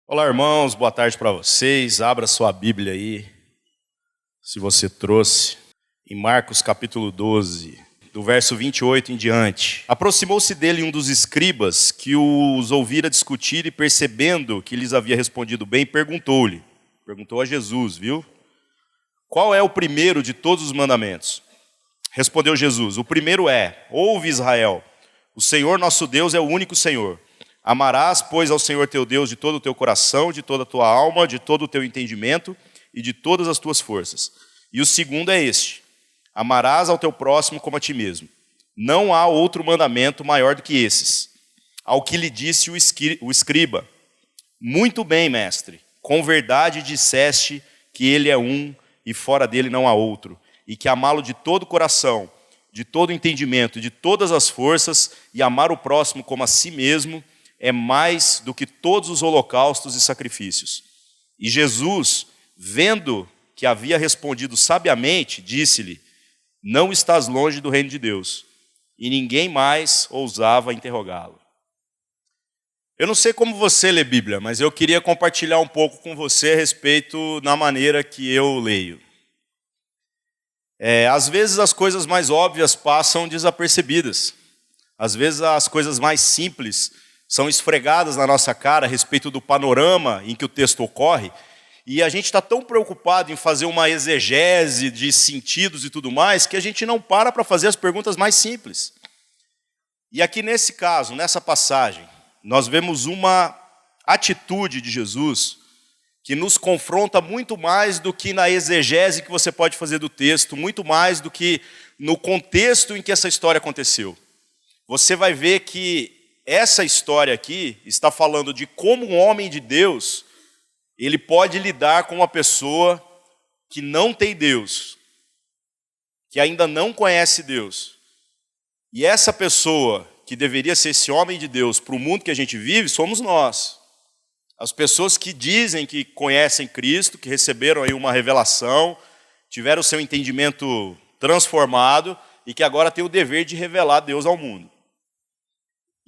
Olá, irmãos, boa tarde para vocês. Abra sua Bíblia aí, se você trouxe, em Marcos capítulo 12, do verso 28 em diante. Aproximou-se dele um dos escribas que os ouvira discutir e, percebendo que lhes havia respondido bem, perguntou a Jesus, viu? Qual é o primeiro de todos os mandamentos? Respondeu Jesus, o primeiro é, ouve Israel, o Senhor nosso Deus é o único Senhor. Amarás, pois, ao Senhor teu Deus de todo o teu coração, de toda a tua alma, de todo o teu entendimento e de todas as tuas forças. E o segundo é este, amarás ao teu próximo como a ti mesmo. Não há outro mandamento maior do que esses. Ao que lhe disse o escriba, muito bem, mestre, com verdade disseste que ele é um e fora dele não há outro, e que amá-lo de todo o coração, de todo o entendimento, de todas as forças, e amar o próximo como a si mesmo, é mais do que todos os holocaustos e sacrifícios. E Jesus, vendo que havia respondido sabiamente, disse-lhe, não estás longe do reino de Deus. E ninguém mais ousava interrogá-lo. Eu não sei como você lê Bíblia, mas eu queria compartilhar um pouco com você a respeito da maneira que eu leio. Às vezes as coisas mais óbvias passam desapercebidas. Às vezes as coisas mais simples são esfregadas na nossa cara a respeito do panorama em que o texto ocorre, e a gente está tão preocupado em fazer uma exegese de sentidos e tudo mais, que a gente não para fazer as perguntas mais simples. E aqui nesse caso, nessa passagem, nós vemos uma atitude de Jesus que nos confronta muito mais do que na exegese que você pode fazer do texto, muito mais do que no contexto em que essa história aconteceu. Você vai ver que essa história aqui está falando de como um homem de Deus, ele pode lidar com uma pessoa que não tem Deus, que ainda não conhece Deus. E essa pessoa que deveria ser esse homem de Deus para o mundo que a gente vive, somos nós. As pessoas que dizem que conhecem Cristo, que receberam aí uma revelação, tiveram o seu entendimento transformado e que agora tem o dever de revelar Deus ao mundo.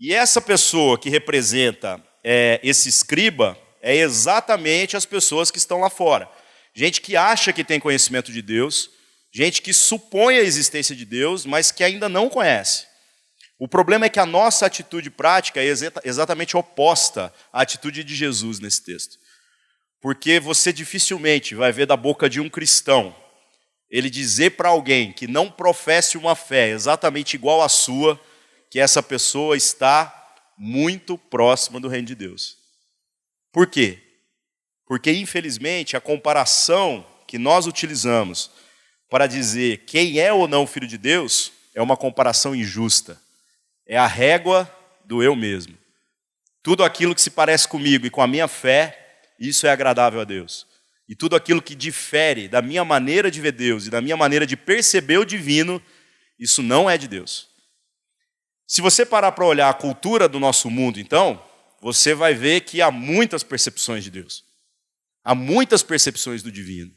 E essa pessoa que representa esse escriba é exatamente as pessoas que estão lá fora. Gente que acha que tem conhecimento de Deus, gente que supõe a existência de Deus, mas que ainda não conhece. O problema é que a nossa atitude prática é exatamente oposta à atitude de Jesus nesse texto. Porque você dificilmente vai ver da boca de um cristão ele dizer para alguém que não professe uma fé exatamente igual à sua, que essa pessoa está muito próxima do reino de Deus. Por quê? Porque, infelizmente, a comparação que nós utilizamos para dizer quem é ou não filho de Deus é uma comparação injusta. É a régua do eu mesmo. Tudo aquilo que se parece comigo e com a minha fé, isso é agradável a Deus. E tudo aquilo que difere da minha maneira de ver Deus e da minha maneira de perceber o divino, isso não é de Deus. Se você parar para olhar a cultura do nosso mundo, então, você vai ver que há muitas percepções de Deus. Há muitas percepções do divino.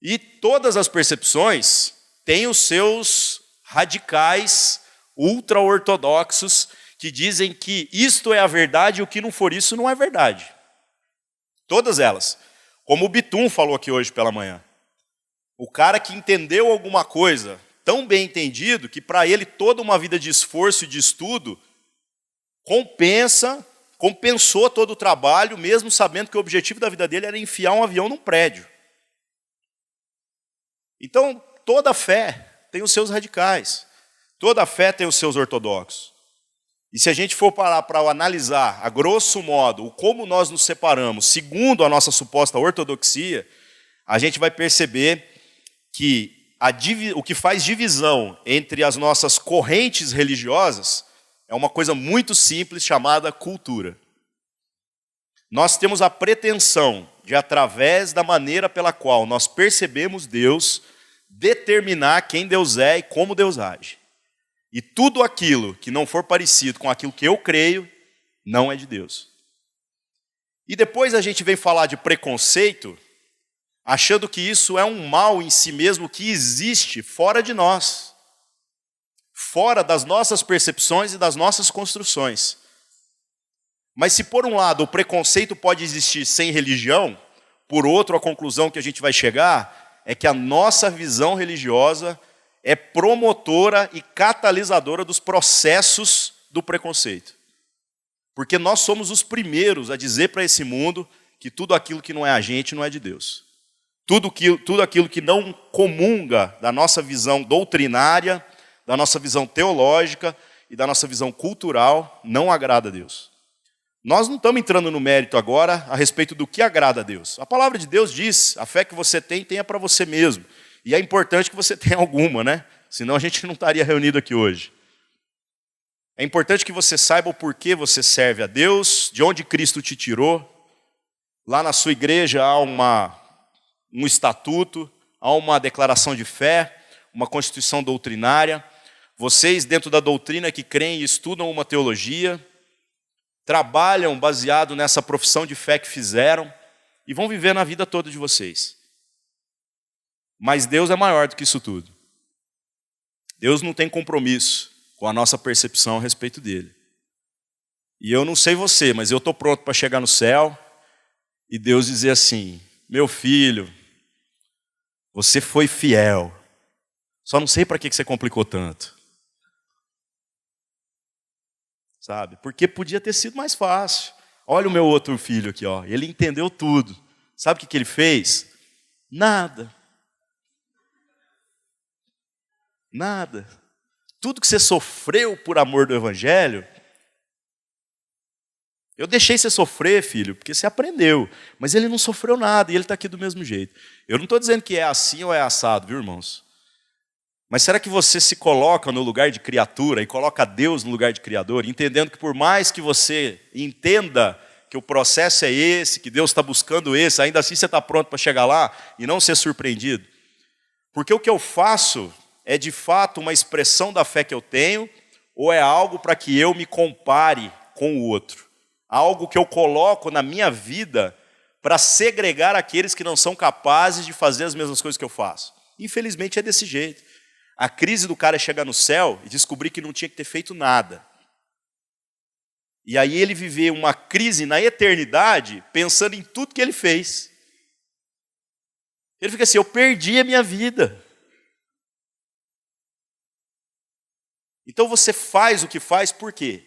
E todas as percepções têm os seus radicais, ultra-ortodoxos, que dizem que isto é a verdade e o que não for isso não é verdade. Todas elas. Como o Bitum falou aqui hoje pela manhã. O cara que entendeu alguma coisa tão bem entendido que para ele toda uma vida de esforço e de estudo compensou todo o trabalho, mesmo sabendo que o objetivo da vida dele era enfiar um avião num prédio. Então, toda fé tem os seus radicais, toda fé tem os seus ortodoxos. E se a gente for parar para analisar, a grosso modo, como nós nos separamos, segundo a nossa suposta ortodoxia, a gente vai perceber que o que faz divisão entre as nossas correntes religiosas é uma coisa muito simples chamada cultura. Nós temos a pretensão de, através da maneira pela qual nós percebemos Deus, determinar quem Deus é e como Deus age. E tudo aquilo que não for parecido com aquilo que eu creio, não é de Deus. E depois a gente vem falar de preconceito, achando que isso é um mal em si mesmo que existe fora de nós, fora das nossas percepções e das nossas construções. Mas se por um lado o preconceito pode existir sem religião, por outro a conclusão que a gente vai chegar é que a nossa visão religiosa é promotora e catalisadora dos processos do preconceito. Porque nós somos os primeiros a dizer para esse mundo que tudo aquilo que não é a gente não é de Deus. Tudo aquilo que não comunga da nossa visão doutrinária, da nossa visão teológica e da nossa visão cultural não agrada a Deus. Nós não estamos entrando no mérito agora a respeito do que agrada a Deus. A palavra de Deus diz, a fé que você tem, tenha para você mesmo. E é importante que você tenha alguma, né? Senão a gente não estaria reunido aqui hoje. É importante que você saiba o porquê você serve a Deus, de onde Cristo te tirou. Lá na sua igreja há um estatuto, há uma declaração de fé, uma constituição doutrinária. Vocês, dentro da doutrina que creem e estudam uma teologia, trabalham baseado nessa profissão de fé que fizeram e vão viver na vida toda de vocês. Mas Deus é maior do que isso tudo. Deus não tem compromisso com a nossa percepção a respeito dele. E eu não sei você, mas eu estou pronto para chegar no céu e Deus dizer assim, meu filho, você foi fiel, só não sei para que você complicou tanto. Sabe? Porque podia ter sido mais fácil. Olha o meu outro filho aqui, ó. Ele entendeu tudo. Sabe o que ele fez? Nada. Nada. Tudo que você sofreu por amor do Evangelho, eu deixei você sofrer, filho, porque você aprendeu. Mas ele não sofreu nada e ele está aqui do mesmo jeito. Eu não estou dizendo que é assim ou é assado, viu, irmãos? Mas será que você se coloca no lugar de criatura e coloca Deus no lugar de criador, entendendo que por mais que você entenda que o processo é esse, que Deus está buscando esse, ainda assim você está pronto para chegar lá e não ser surpreendido? Porque o que eu faço é de fato uma expressão da fé que eu tenho ou é algo para que eu me compare com o outro? Algo que eu coloco na minha vida para segregar aqueles que não são capazes de fazer as mesmas coisas que eu faço. Infelizmente é desse jeito. A crise do cara é chegar no céu e descobrir que não tinha que ter feito nada. E aí ele viver uma crise na eternidade pensando em tudo que ele fez. Ele fica assim, eu perdi a minha vida. Então você faz o que faz por quê?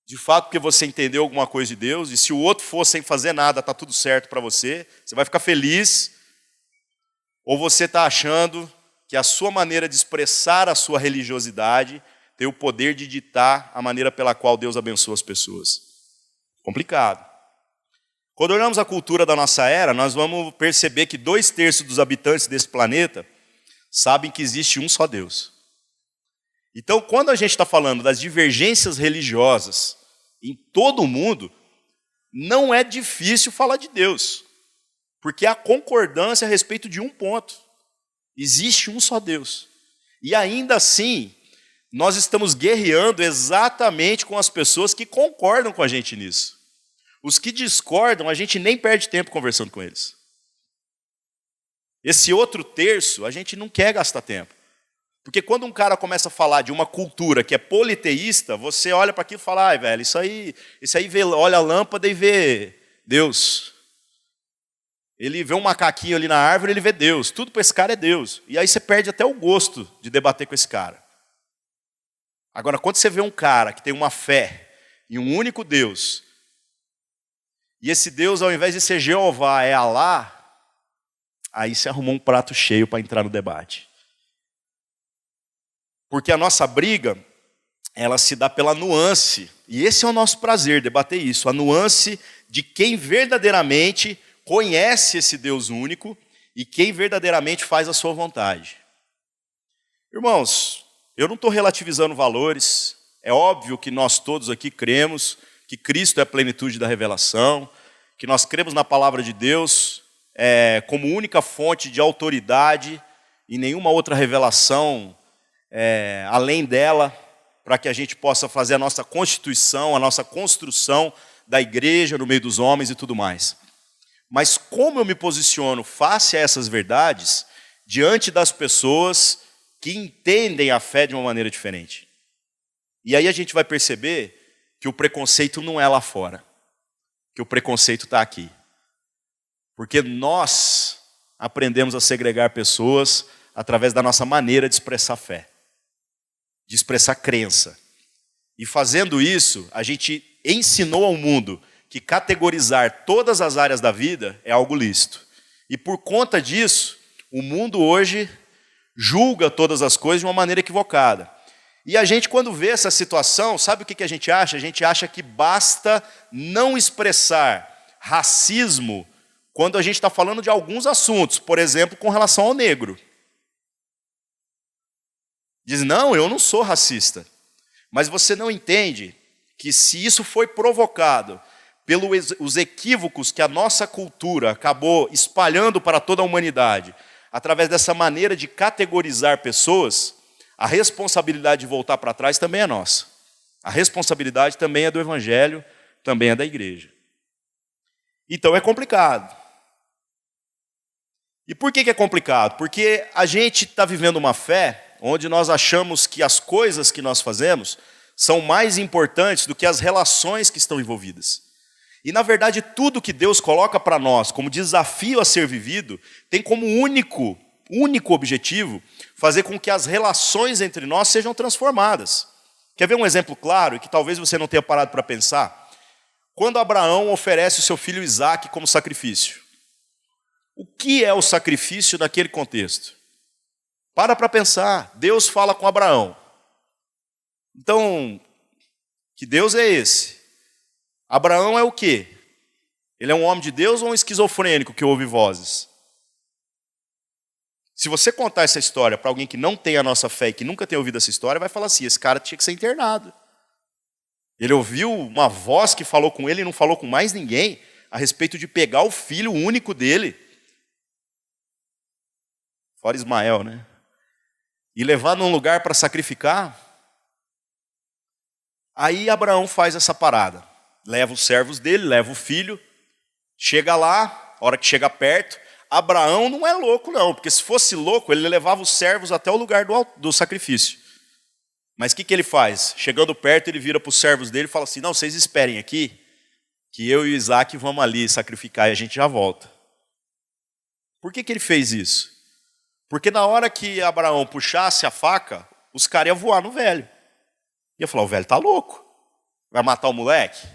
De fato, porque você entendeu alguma coisa de Deus, e se o outro for sem fazer nada, está tudo certo para você, você vai ficar feliz, ou você está achando que a sua maneira de expressar a sua religiosidade tem o poder de ditar a maneira pela qual Deus abençoa as pessoas. Complicado. Quando olhamos a cultura da nossa era, nós vamos perceber que 2/3 dos habitantes desse planeta sabem que existe um só Deus. Então, quando a gente está falando das divergências religiosas em todo o mundo, não é difícil falar de Deus, porque há concordância a respeito de um ponto. Existe um só Deus. E ainda assim, nós estamos guerreando exatamente com as pessoas que concordam com a gente nisso. Os que discordam, a gente nem perde tempo conversando com eles. Esse outro terço, a gente não quer gastar tempo. Porque quando um cara começa a falar de uma cultura que é politeísta, você olha para aquilo e fala, ai, velho, isso aí olha a lâmpada e vê Deus. Ele vê um macaquinho ali na árvore, ele vê Deus. Tudo para esse cara é Deus. E aí você perde até o gosto de debater com esse cara. Agora, quando você vê um cara que tem uma fé em um único Deus, e esse Deus, ao invés de ser Jeová, é Alá, aí você arrumou um prato cheio para entrar no debate. Porque a nossa briga, ela se dá pela nuance. E esse é o nosso prazer, debater isso. A nuance de quem verdadeiramente conhece esse Deus único e quem verdadeiramente faz a sua vontade. Irmãos, eu não estou relativizando valores. É óbvio que nós todos aqui cremos que Cristo é a plenitude da revelação, que nós cremos na palavra de Deus como única fonte de autoridade e nenhuma outra revelação além dela, para que a gente possa fazer a nossa constituição, a nossa construção da igreja no meio dos homens e tudo mais. Mas como eu me posiciono face a essas verdades diante das pessoas que entendem a fé de uma maneira diferente? E aí a gente vai perceber que o preconceito não é lá fora, que o preconceito está aqui. Porque nós aprendemos a segregar pessoas através da nossa maneira de expressar fé, de expressar crença. E fazendo isso, a gente ensinou ao mundo que categorizar todas as áreas da vida é algo lícito. E por conta disso, o mundo hoje julga todas as coisas de uma maneira equivocada. E a gente, quando vê essa situação, sabe o que a gente acha? A gente acha que basta não expressar racismo quando a gente está falando de alguns assuntos, por exemplo, com relação ao negro. Diz, não, eu não sou racista. Mas você não entende que se isso foi provocado pelos equívocos que a nossa cultura acabou espalhando para toda a humanidade, através dessa maneira de categorizar pessoas, a responsabilidade de voltar para trás também é nossa. A responsabilidade também é do Evangelho, também é da igreja. Então é complicado. E por que é complicado? Porque a gente está vivendo uma fé onde nós achamos que as coisas que nós fazemos são mais importantes do que as relações que estão envolvidas. E, na verdade, tudo que Deus coloca para nós como desafio a ser vivido tem como único objetivo fazer com que as relações entre nós sejam transformadas. Quer ver um exemplo claro e que talvez você não tenha parado para pensar? Quando Abraão oferece o seu filho Isaque como sacrifício. O que é o sacrifício naquele contexto? Para pensar. Deus fala com Abraão. Então, que Deus é esse? Abraão é o quê? Ele é um homem de Deus ou um esquizofrênico que ouve vozes? Se você contar essa história para alguém que não tem a nossa fé e que nunca tem ouvido essa história, vai falar assim, esse cara tinha que ser internado. Ele ouviu uma voz que falou com ele e não falou com mais ninguém a respeito de pegar o filho único dele, fora Ismael, né? E levar num lugar para sacrificar. Aí Abraão faz essa parada. Leva os servos dele, leva o filho, chega lá, a hora que chega perto, Abraão não é louco não, porque se fosse louco, ele levava os servos até o lugar do sacrifício. Mas o que ele faz? Chegando perto, ele vira para os servos dele e fala assim, não, vocês esperem aqui, que eu e o Isaque vamos ali sacrificar e a gente já volta. Por que ele fez isso? Porque na hora que Abraão puxasse a faca, os caras iam voar no velho. Ia falar, o velho está louco, vai matar o moleque?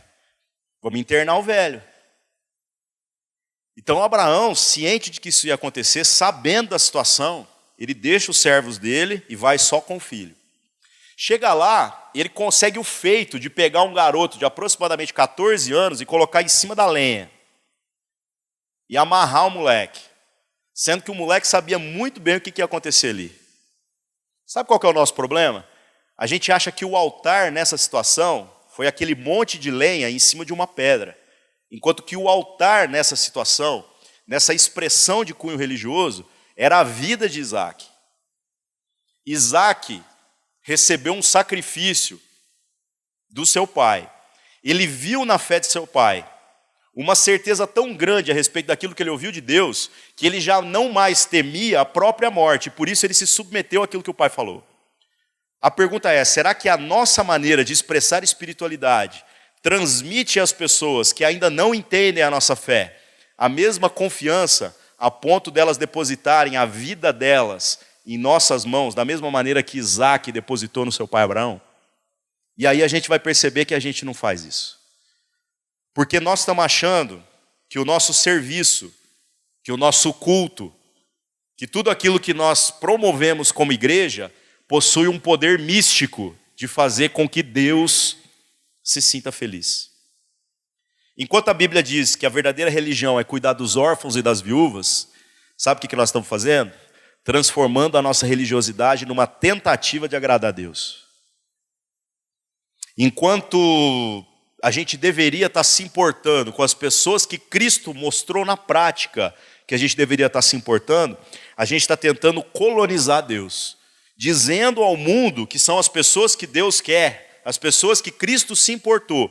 Vamos internar o velho. Então Abraão, ciente de que isso ia acontecer, sabendo da situação, ele deixa os servos dele e vai só com o filho. Chega lá, ele consegue o feito de pegar um garoto de aproximadamente 14 anos e colocar em cima da lenha. E amarrar o moleque. Sendo que o moleque sabia muito bem o que ia acontecer ali. Sabe qual que é o nosso problema? A gente acha que o altar nessa situação foi aquele monte de lenha em cima de uma pedra. Enquanto que o altar nessa situação, nessa expressão de cunho religioso, era a vida de Isaque. Isaque recebeu um sacrifício do seu pai. Ele viu na fé de seu pai uma certeza tão grande a respeito daquilo que ele ouviu de Deus, que ele já não mais temia a própria morte, por isso ele se submeteu àquilo que o pai falou. A pergunta é, será que a nossa maneira de expressar espiritualidade transmite às pessoas que ainda não entendem a nossa fé a mesma confiança a ponto delas depositarem a vida delas em nossas mãos, da mesma maneira que Isaque depositou no seu pai Abraão? E aí a gente vai perceber que a gente não faz isso. Porque nós estamos achando que o nosso serviço, que o nosso culto, que tudo aquilo que nós promovemos como igreja possui um poder místico de fazer com que Deus se sinta feliz. Enquanto a Bíblia diz que a verdadeira religião é cuidar dos órfãos e das viúvas, sabe o que nós estamos fazendo? Transformando a nossa religiosidade numa tentativa de agradar a Deus. Enquanto a gente deveria estar se importando com as pessoas que Cristo mostrou na prática que a gente deveria estar se importando, a gente está tentando colonizar Deus, dizendo ao mundo que são as pessoas que Deus quer, as pessoas que Cristo se importou,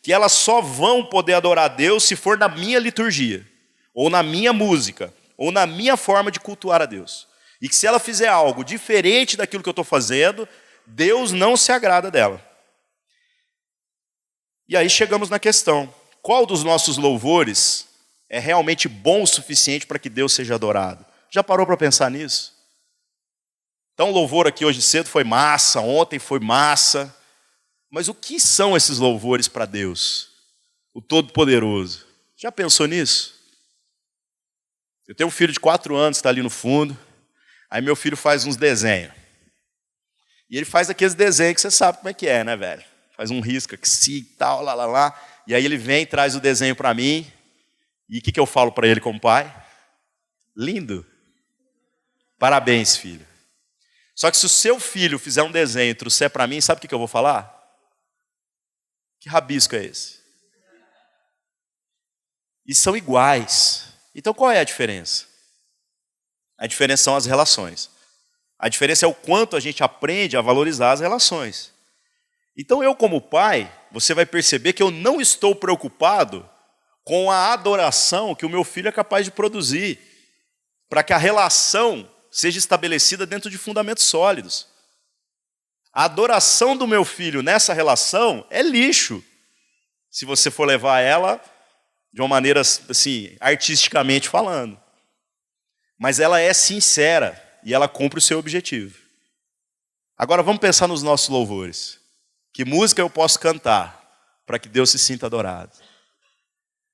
que elas só vão poder adorar a Deus se for na minha liturgia, ou na minha música, ou na minha forma de cultuar a Deus. E que se ela fizer algo diferente daquilo que eu estou fazendo, Deus não se agrada dela. E aí chegamos na questão: qual dos nossos louvores é realmente bom o suficiente para que Deus seja adorado? Já parou para pensar nisso? Então o louvor aqui hoje cedo foi massa, ontem foi massa. Mas o que são esses louvores para Deus, o Todo-Poderoso? Já pensou nisso? Eu tenho um filho de 4 anos que está ali no fundo. Aí meu filho faz uns desenhos. E ele faz aqueles desenhos que você sabe como é que é, né, velho? Faz um risco aqui, e tal, lá. E aí ele vem e traz o desenho para mim. E o que eu falo para ele como pai? Lindo. Parabéns, filho. Só que se o seu filho fizer um desenho e trouxer para mim, sabe o que eu vou falar? Que rabisco é esse? E são iguais. Então qual é a diferença? A diferença são as relações. A diferença é o quanto a gente aprende a valorizar as relações. Então eu, como pai, você vai perceber que eu não estou preocupado com a adoração que o meu filho é capaz de produzir, para que a relação seja estabelecida dentro de fundamentos sólidos. A adoração do meu filho nessa relação é lixo, se você for levar ela de uma maneira assim, artisticamente falando. Mas ela é sincera e ela cumpre o seu objetivo. Agora vamos pensar nos nossos louvores. Que música eu posso cantar para que Deus se sinta adorado?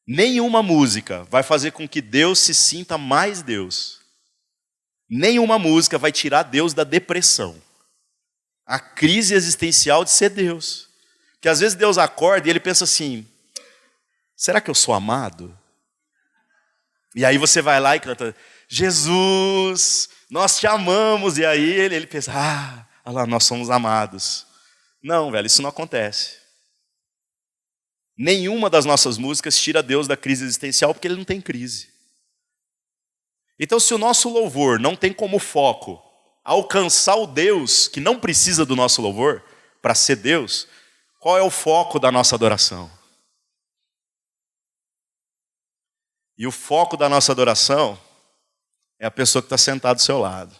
Nenhuma música vai fazer com que Deus se sinta mais Deus. Nenhuma música vai tirar Deus da depressão. A crise existencial de ser Deus. Que às vezes Deus acorda e ele pensa assim: será que eu sou amado? E aí você vai lá e canta: Jesus, nós te amamos. E aí ele pensa: olha lá, nós somos amados. Não, velho, isso não acontece. Nenhuma das nossas músicas tira Deus da crise existencial, porque ele não tem crise. Então, se o nosso louvor não tem como foco alcançar o Deus que não precisa do nosso louvor para ser Deus, qual é o foco da nossa adoração? E o foco da nossa adoração é a pessoa que está sentada do seu lado.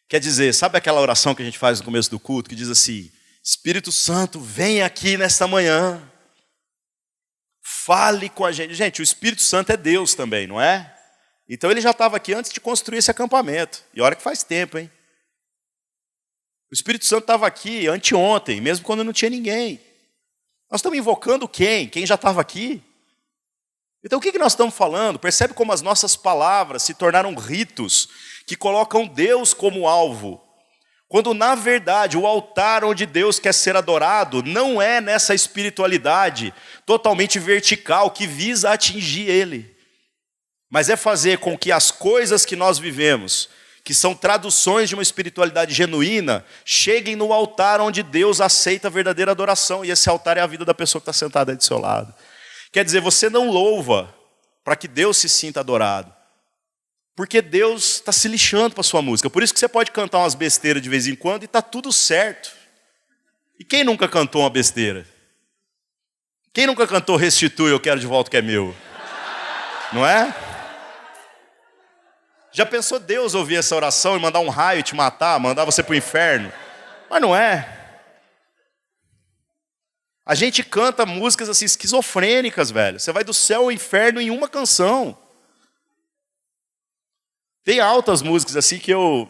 Quer dizer, sabe aquela oração que a gente faz no começo do culto, que diz assim: Espírito Santo, vem aqui nesta manhã, fale com a gente. Gente, o Espírito Santo é Deus também, não é? Então ele já estava aqui antes de construir esse acampamento. E olha que faz tempo, hein? O Espírito Santo estava aqui anteontem, mesmo quando não tinha ninguém. Nós estamos invocando quem? Quem já estava aqui? Então o que nós estamos falando? Percebe como as nossas palavras se tornaram ritos que colocam Deus como alvo. Quando na verdade o altar onde Deus quer ser adorado não é nessa espiritualidade totalmente vertical que visa atingir Ele. Mas é fazer com que as coisas que nós vivemos, que são traduções de uma espiritualidade genuína, cheguem no altar onde Deus aceita a verdadeira adoração. E esse altar é a vida da pessoa que está sentada aí do seu lado. Quer dizer, você não louva para que Deus se sinta adorado, porque Deus está se lixando para a sua música. Por isso que você pode cantar umas besteiras de vez em quando e está tudo certo. E quem nunca cantou uma besteira? Quem nunca cantou Restitui, eu quero de volta o que é meu? Não é? Já pensou Deus ouvir essa oração e mandar um raio e te matar, mandar você para o inferno? Mas não é. A gente canta músicas assim esquizofrênicas, velho. Você vai do céu ao inferno em uma canção. Tem altas músicas assim que eu...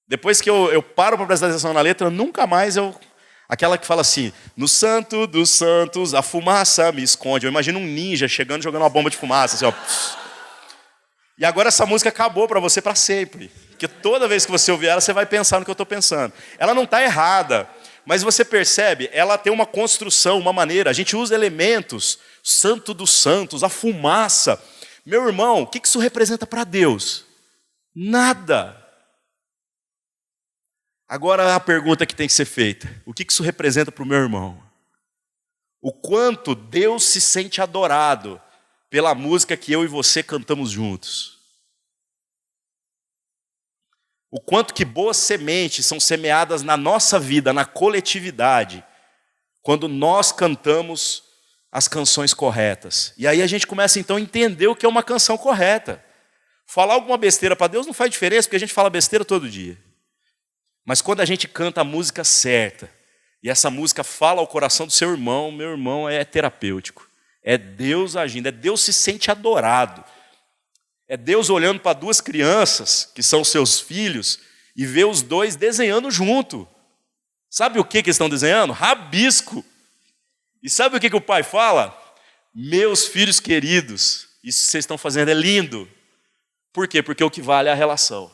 Depois que eu paro para prestar atenção na letra, nunca mais eu... Aquela que fala assim: no santo dos santos, a fumaça me esconde. Eu imagino um ninja chegando jogando uma bomba de fumaça, assim, ó. E agora essa música acabou para você para sempre. Porque toda vez que você ouvir ela, você vai pensar no que eu estou pensando. Ela não está errada, mas você percebe, ela tem uma construção, uma maneira. A gente usa elementos, santo dos santos, a fumaça. Meu irmão, o que isso representa para Deus? Nada. Agora a pergunta que tem que ser feita: o que isso representa para o meu irmão? O quanto Deus se sente adorado pela música que eu e você cantamos juntos. O quanto que boas sementes são semeadas na nossa vida, na coletividade, quando nós cantamos as canções corretas. E aí a gente começa então a entender o que é uma canção correta. Falar alguma besteira para Deus não faz diferença, porque a gente fala besteira todo dia. Mas quando a gente canta a música certa, e essa música fala ao coração do seu irmão, meu irmão, é terapêutico. É Deus agindo, é Deus se sente adorado. É Deus olhando para duas crianças, que são seus filhos, e vê os dois desenhando junto. Sabe o que eles estão desenhando? Rabisco. E sabe o que o pai fala? Meus filhos queridos, isso que vocês estão fazendo é lindo. Por quê? Porque o que vale é a relação.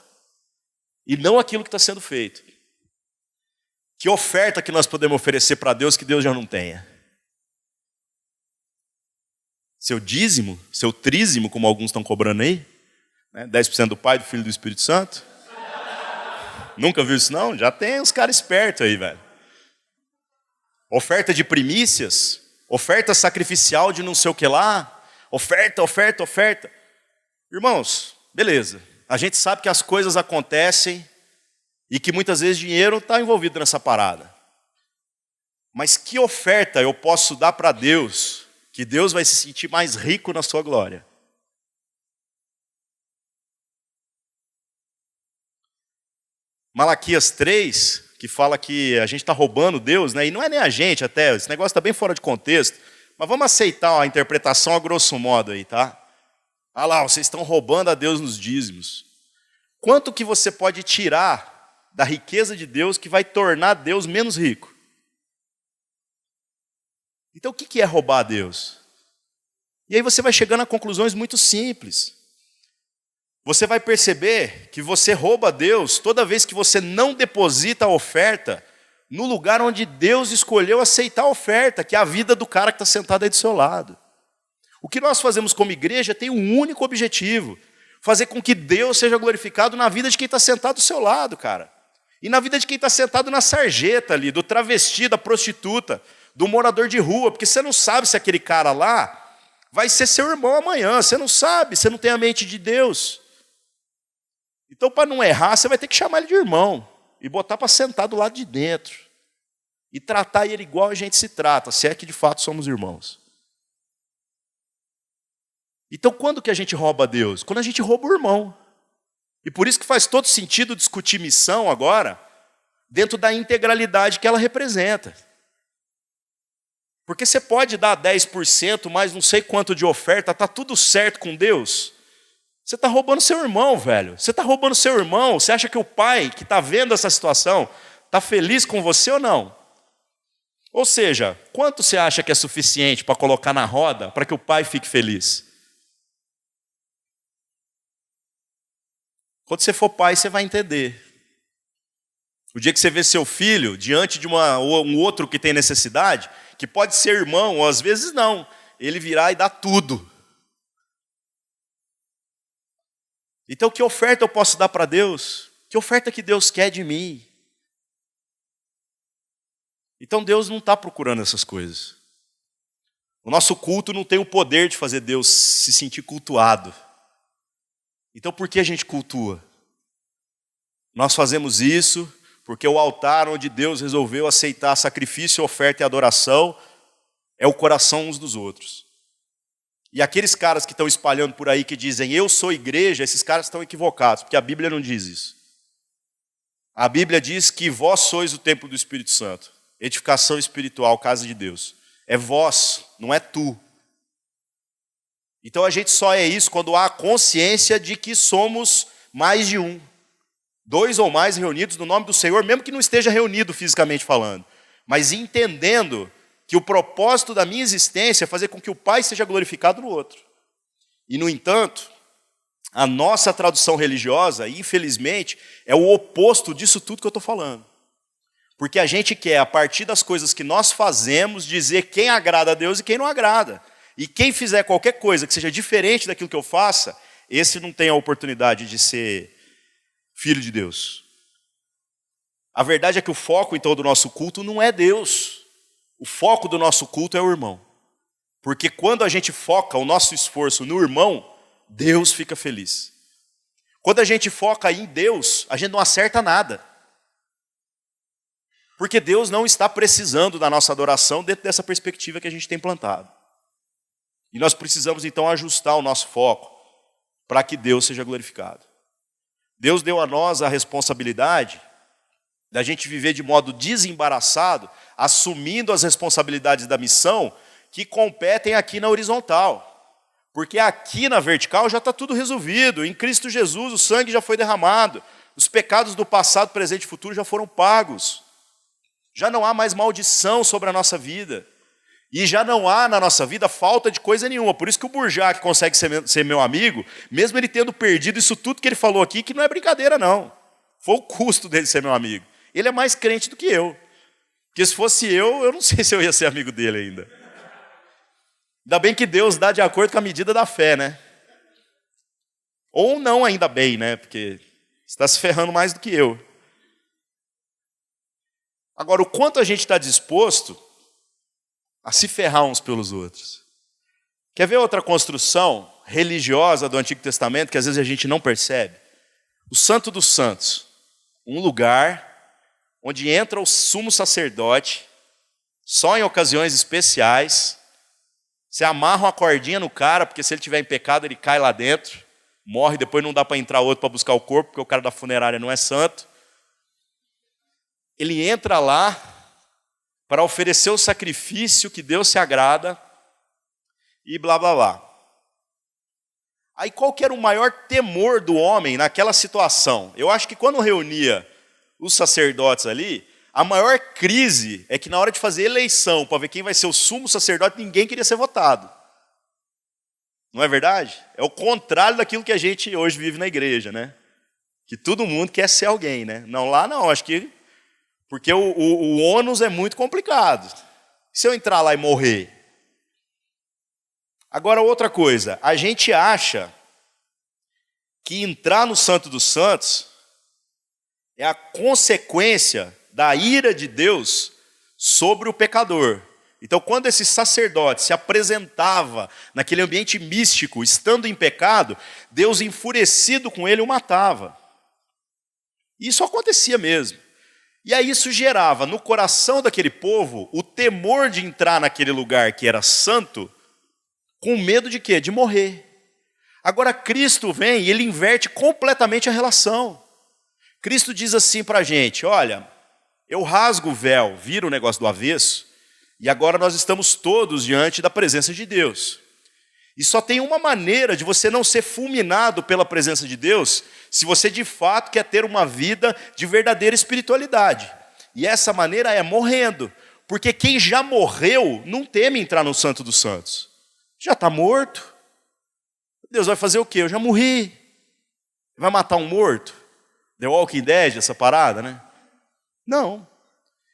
E não aquilo que está sendo feito. Que oferta que nós podemos oferecer para Deus que Deus já não tenha? Seu dízimo, seu trízimo, como alguns estão cobrando aí, né? 10% do Pai, do Filho e do Espírito Santo. Nunca viu isso não? Já tem uns caras espertos aí, velho. Oferta de primícias, oferta sacrificial de não sei o que lá, oferta. Irmãos, beleza. A gente sabe que as coisas acontecem e que muitas vezes dinheiro está envolvido nessa parada. Mas que oferta eu posso dar para Deus, que Deus vai se sentir mais rico na sua glória? Malaquias 3, que fala que a gente está roubando Deus, né? E não é nem a gente até, esse negócio está bem fora de contexto, mas vamos aceitar a interpretação a grosso modo aí, tá? Ah lá, vocês estão roubando a Deus nos dízimos. Quanto que você pode tirar da riqueza de Deus que vai tornar Deus menos rico? Então o que é roubar a Deus? E aí você vai chegando a conclusões muito simples. Você vai perceber que você rouba a Deus toda vez que você não deposita a oferta no lugar onde Deus escolheu aceitar a oferta, que é a vida do cara que está sentado aí do seu lado. O que nós fazemos como igreja tem um único objetivo: fazer com que Deus seja glorificado na vida de quem está sentado do seu lado, cara. E na vida de quem está sentado na sarjeta ali, do travesti, da prostituta, do morador de rua, porque você não sabe se aquele cara lá vai ser seu irmão amanhã, você não sabe, você não tem a mente de Deus. Então, para não errar, você vai ter que chamar ele de irmão e botar para sentar do lado de dentro e tratar ele igual a gente se trata, se é que de fato somos irmãos. Então, quando que a gente rouba a Deus? Quando a gente rouba o irmão. E por isso que faz todo sentido discutir missão agora, dentro da integralidade que ela representa. Porque você pode dar 10%, mais não sei quanto de oferta, está tudo certo com Deus. Você está roubando seu irmão, velho. Você está roubando seu irmão. Você acha que o pai que está vendo essa situação está feliz com você ou não? Ou seja, quanto você acha que é suficiente para colocar na roda para que o pai fique feliz? Quando você for pai, você vai entender. O dia que você vê seu filho diante de um outro que tem necessidade, que pode ser irmão, ou às vezes não, ele virá e dá tudo. Então, que oferta eu posso dar para Deus? Que oferta que Deus quer de mim? Então, Deus não está procurando essas coisas. O nosso culto não tem o poder de fazer Deus se sentir cultuado. Então, por que a gente cultua? Nós fazemos isso porque o altar onde Deus resolveu aceitar sacrifício, oferta e adoração é o coração uns dos outros. E aqueles caras que estão espalhando por aí que dizem, eu sou igreja, esses caras estão equivocados, porque a Bíblia não diz isso. A Bíblia diz que vós sois o templo do Espírito Santo. Edificação espiritual, casa de Deus. É vós, não é tu. Então a gente só é isso quando há a consciência de que somos mais de um. 2 ou mais reunidos no nome do Senhor, mesmo que não esteja reunido fisicamente falando. Mas entendendo que o propósito da minha existência é fazer com que o Pai seja glorificado no outro. E, no entanto, a nossa tradução religiosa, infelizmente, é o oposto disso tudo que eu estou falando. Porque a gente quer, a partir das coisas que nós fazemos, dizer quem agrada a Deus e quem não agrada. E quem fizer qualquer coisa que seja diferente daquilo que eu faça, esse não tem a oportunidade de ser filho de Deus. A verdade é que o foco, então, do nosso culto não é Deus. O foco do nosso culto é o irmão. Porque quando a gente foca o nosso esforço no irmão, Deus fica feliz. Quando a gente foca em Deus, a gente não acerta nada. Porque Deus não está precisando da nossa adoração dentro dessa perspectiva que a gente tem plantado. E nós precisamos então ajustar o nosso foco para que Deus seja glorificado. Deus deu a nós a responsabilidade da gente viver de modo desembaraçado, assumindo as responsabilidades da missão que competem aqui na horizontal. Porque aqui na vertical já está tudo resolvido. Em Cristo Jesus o sangue já foi derramado. Os pecados do passado, presente e futuro já foram pagos. Já não há mais maldição sobre a nossa vida. E já não há na nossa vida falta de coisa nenhuma. Por isso que o Burjac consegue ser meu amigo, mesmo ele tendo perdido isso tudo que ele falou aqui, que não é brincadeira não. Foi o custo dele ser meu amigo. Ele é mais crente do que eu. Porque se fosse eu não sei se eu ia ser amigo dele ainda. Ainda bem que Deus dá de acordo com a medida da fé, né? Ou não ainda bem, né? Porque você está se ferrando mais do que eu. Agora, o quanto a gente está disposto a se ferrar uns pelos outros. Quer ver outra construção religiosa do Antigo Testamento que às vezes a gente não percebe? O Santo dos Santos. Um lugar onde entra o sumo sacerdote, só em ocasiões especiais. Você amarra uma cordinha no cara, porque se ele tiver em pecado, ele cai lá dentro, morre, depois não dá para entrar outro para buscar o corpo, porque o cara da funerária não é santo. Ele entra lá para oferecer o sacrifício que Deus se agrada e blá, blá, blá. Aí qual que era o maior temor do homem naquela situação? Eu acho que quando reunia os sacerdotes ali, a maior crise é que na hora de fazer eleição para ver quem vai ser o sumo sacerdote, ninguém queria ser votado. Não é verdade? É o contrário daquilo que a gente hoje vive na igreja, né? Que todo mundo quer ser alguém, né? Não, lá não, acho que... Porque o ônus é muito complicado. Se eu entrar lá e morrer? Agora, outra coisa. A gente acha que entrar no Santo dos Santos é a consequência da ira de Deus sobre o pecador. Então, quando esse sacerdote se apresentava naquele ambiente místico, estando em pecado, Deus, enfurecido com ele, o matava. Isso acontecia mesmo. E aí isso gerava no coração daquele povo o temor de entrar naquele lugar que era santo, com medo de quê? De morrer. Agora Cristo vem e ele inverte completamente a relação. Cristo diz assim para a gente, olha, eu rasgo o véu, viro o negócio do avesso, e agora nós estamos todos diante da presença de Deus. E só tem uma maneira de você não ser fulminado pela presença de Deus, se você de fato quer ter uma vida de verdadeira espiritualidade. E essa maneira é morrendo. Porque quem já morreu não teme entrar no Santo dos Santos. Já está morto. Deus vai fazer o quê? Eu já morri. Vai matar um morto? The Walking Dead, essa parada, né? Não.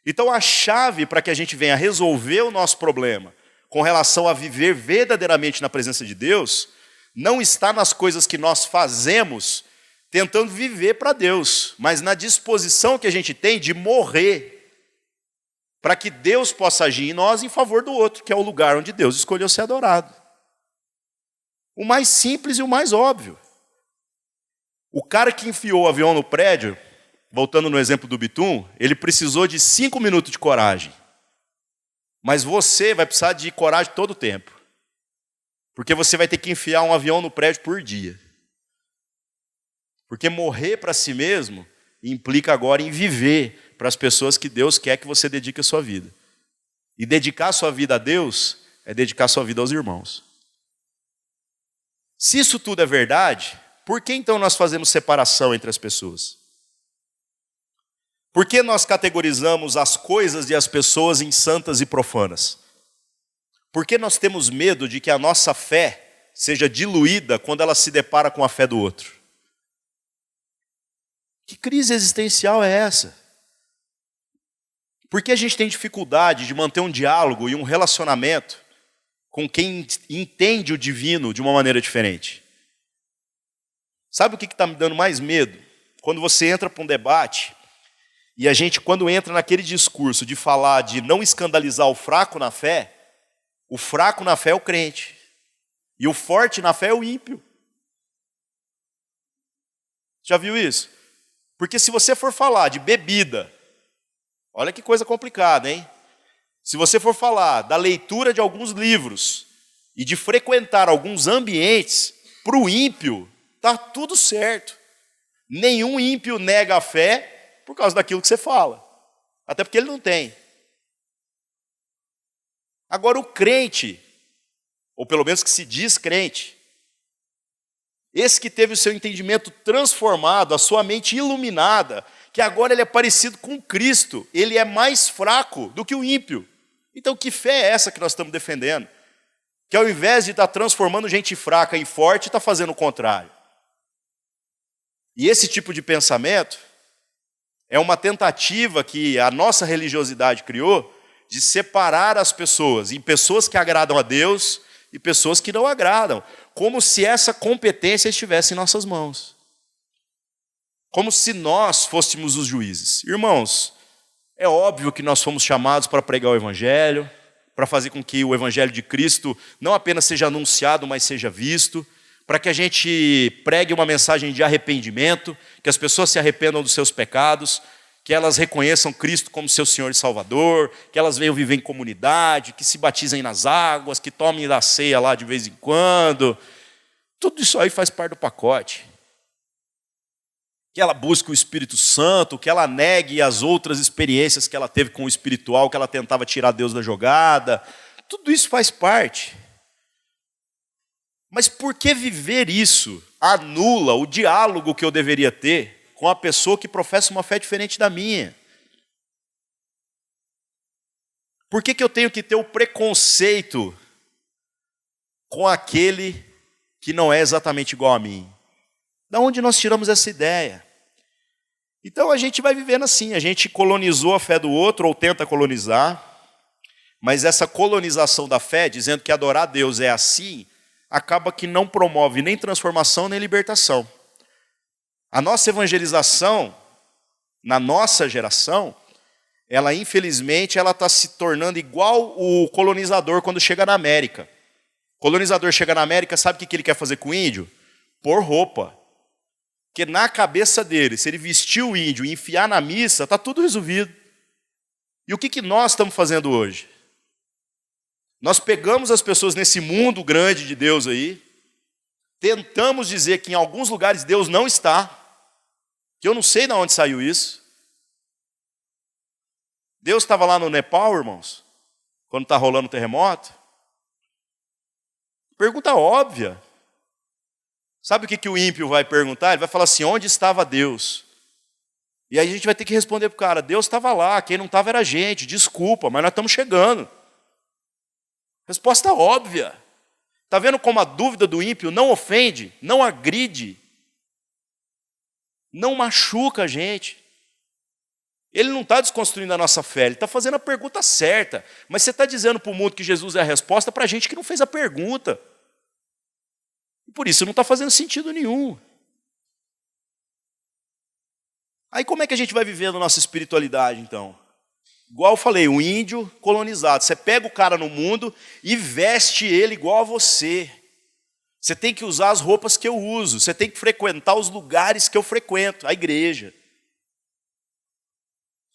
Então a chave para que a gente venha resolver o nosso problema com relação a viver verdadeiramente na presença de Deus, não está nas coisas que nós fazemos tentando viver para Deus, mas na disposição que a gente tem de morrer para que Deus possa agir em nós em favor do outro, que é o lugar onde Deus escolheu ser adorado. O mais simples e o mais óbvio. O cara que enfiou o avião no prédio, voltando no exemplo do Bitum, ele precisou de 5 minutos de coragem. Mas você vai precisar de coragem todo o tempo. Porque você vai ter que enfiar um avião no prédio por dia. Porque morrer para si mesmo implica agora em viver para as pessoas que Deus quer que você dedique a sua vida. E dedicar a sua vida a Deus é dedicar a sua vida aos irmãos. Se isso tudo é verdade, por que então nós fazemos separação entre as pessoas? Por que nós categorizamos as coisas e as pessoas em santas e profanas? Por que nós temos medo de que a nossa fé seja diluída quando ela se depara com a fé do outro? Que crise existencial é essa? Por que a gente tem dificuldade de manter um diálogo e um relacionamento com quem entende o divino de uma maneira diferente? Sabe o que está me dando mais medo? Quando você entra para um debate e a gente, quando entra naquele discurso de falar de não escandalizar o fraco na fé, o fraco na fé é o crente. E o forte na fé é o ímpio. Já viu isso? Porque se você for falar de bebida, olha que coisa complicada, hein? Se você for falar da leitura de alguns livros e de frequentar alguns ambientes, para o ímpio, está tudo certo. Nenhum ímpio nega a fé, por causa daquilo que você fala. Até porque ele não tem. Agora o crente, ou pelo menos que se diz crente, esse que teve o seu entendimento transformado, a sua mente iluminada, que agora ele é parecido com Cristo, ele é mais fraco do que o ímpio. Então que fé é essa que nós estamos defendendo? Que ao invés de estar transformando gente fraca em forte, está fazendo o contrário. E esse tipo de pensamento é uma tentativa que a nossa religiosidade criou de separar as pessoas em pessoas que agradam a Deus e pessoas que não agradam, como se essa competência estivesse em nossas mãos. Como se nós fôssemos os juízes. Irmãos, é óbvio que nós fomos chamados para pregar o Evangelho, para fazer com que o Evangelho de Cristo não apenas seja anunciado, mas seja visto, para que a gente pregue uma mensagem de arrependimento, que as pessoas se arrependam dos seus pecados, que elas reconheçam Cristo como seu Senhor e Salvador, que elas venham viver em comunidade, que se batizem nas águas, que tomem da ceia lá de vez em quando. Tudo isso aí faz parte do pacote. Que ela busque o Espírito Santo, que ela negue as outras experiências que ela teve com o espiritual, que ela tentava tirar Deus da jogada. Tudo isso faz parte. Mas por que viver isso anula o diálogo que eu deveria ter com a pessoa que professa uma fé diferente da minha? Por que eu tenho que ter o preconceito com aquele que não é exatamente igual a mim? Da onde nós tiramos essa ideia? Então a gente vai vivendo assim, a gente colonizou a fé do outro, ou tenta colonizar, mas essa colonização da fé, dizendo que adorar a Deus é assim, acaba que não promove nem transformação nem libertação. A nossa evangelização, na nossa geração, ela infelizmente está se tornando igual o colonizador quando chega na América. O colonizador chega na América, sabe o que ele quer fazer com o índio? Pôr roupa. Porque na cabeça dele, se ele vestir o índio e enfiar na missa, está tudo resolvido. E o que nós estamos fazendo hoje? Nós pegamos as pessoas nesse mundo grande de Deus aí, tentamos dizer que em alguns lugares Deus não está, que eu não sei de onde saiu isso. Deus estava lá no Nepal, irmãos, quando está rolando o terremoto? Pergunta óbvia. Sabe o que o ímpio vai perguntar? Ele vai falar assim, onde estava Deus? E aí a gente vai ter que responder para o cara, Deus estava lá, quem não estava era a gente, desculpa, mas nós estamos chegando. Resposta óbvia. Está vendo como a dúvida do ímpio não ofende, não agride, não machuca a gente? Ele não está desconstruindo a nossa fé, ele está fazendo a pergunta certa. Mas você está dizendo para o mundo que Jesus é a resposta para a gente que não fez a pergunta. E por isso não está fazendo sentido nenhum. Aí como é que a gente vai vivendo a nossa espiritualidade, então? Igual eu falei, o índio colonizado. Você pega o cara no mundo e veste ele igual a você. Você tem que usar as roupas que eu uso. Você tem que frequentar os lugares que eu frequento, a igreja.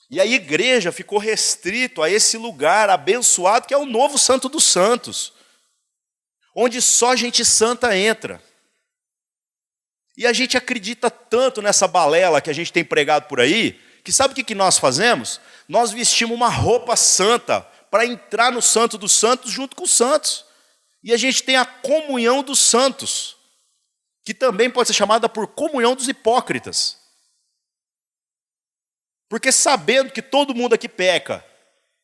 E a igreja ficou restrito a esse lugar abençoado que é o novo Santo dos Santos, onde só gente santa entra. E a gente acredita tanto nessa balela que a gente tem pregado por aí, que sabe o que nós fazemos? Nós vestimos uma roupa santa para entrar no Santo dos Santos junto com os santos. E a gente tem a comunhão dos santos, que também pode ser chamada por comunhão dos hipócritas. Porque sabendo que todo mundo aqui peca,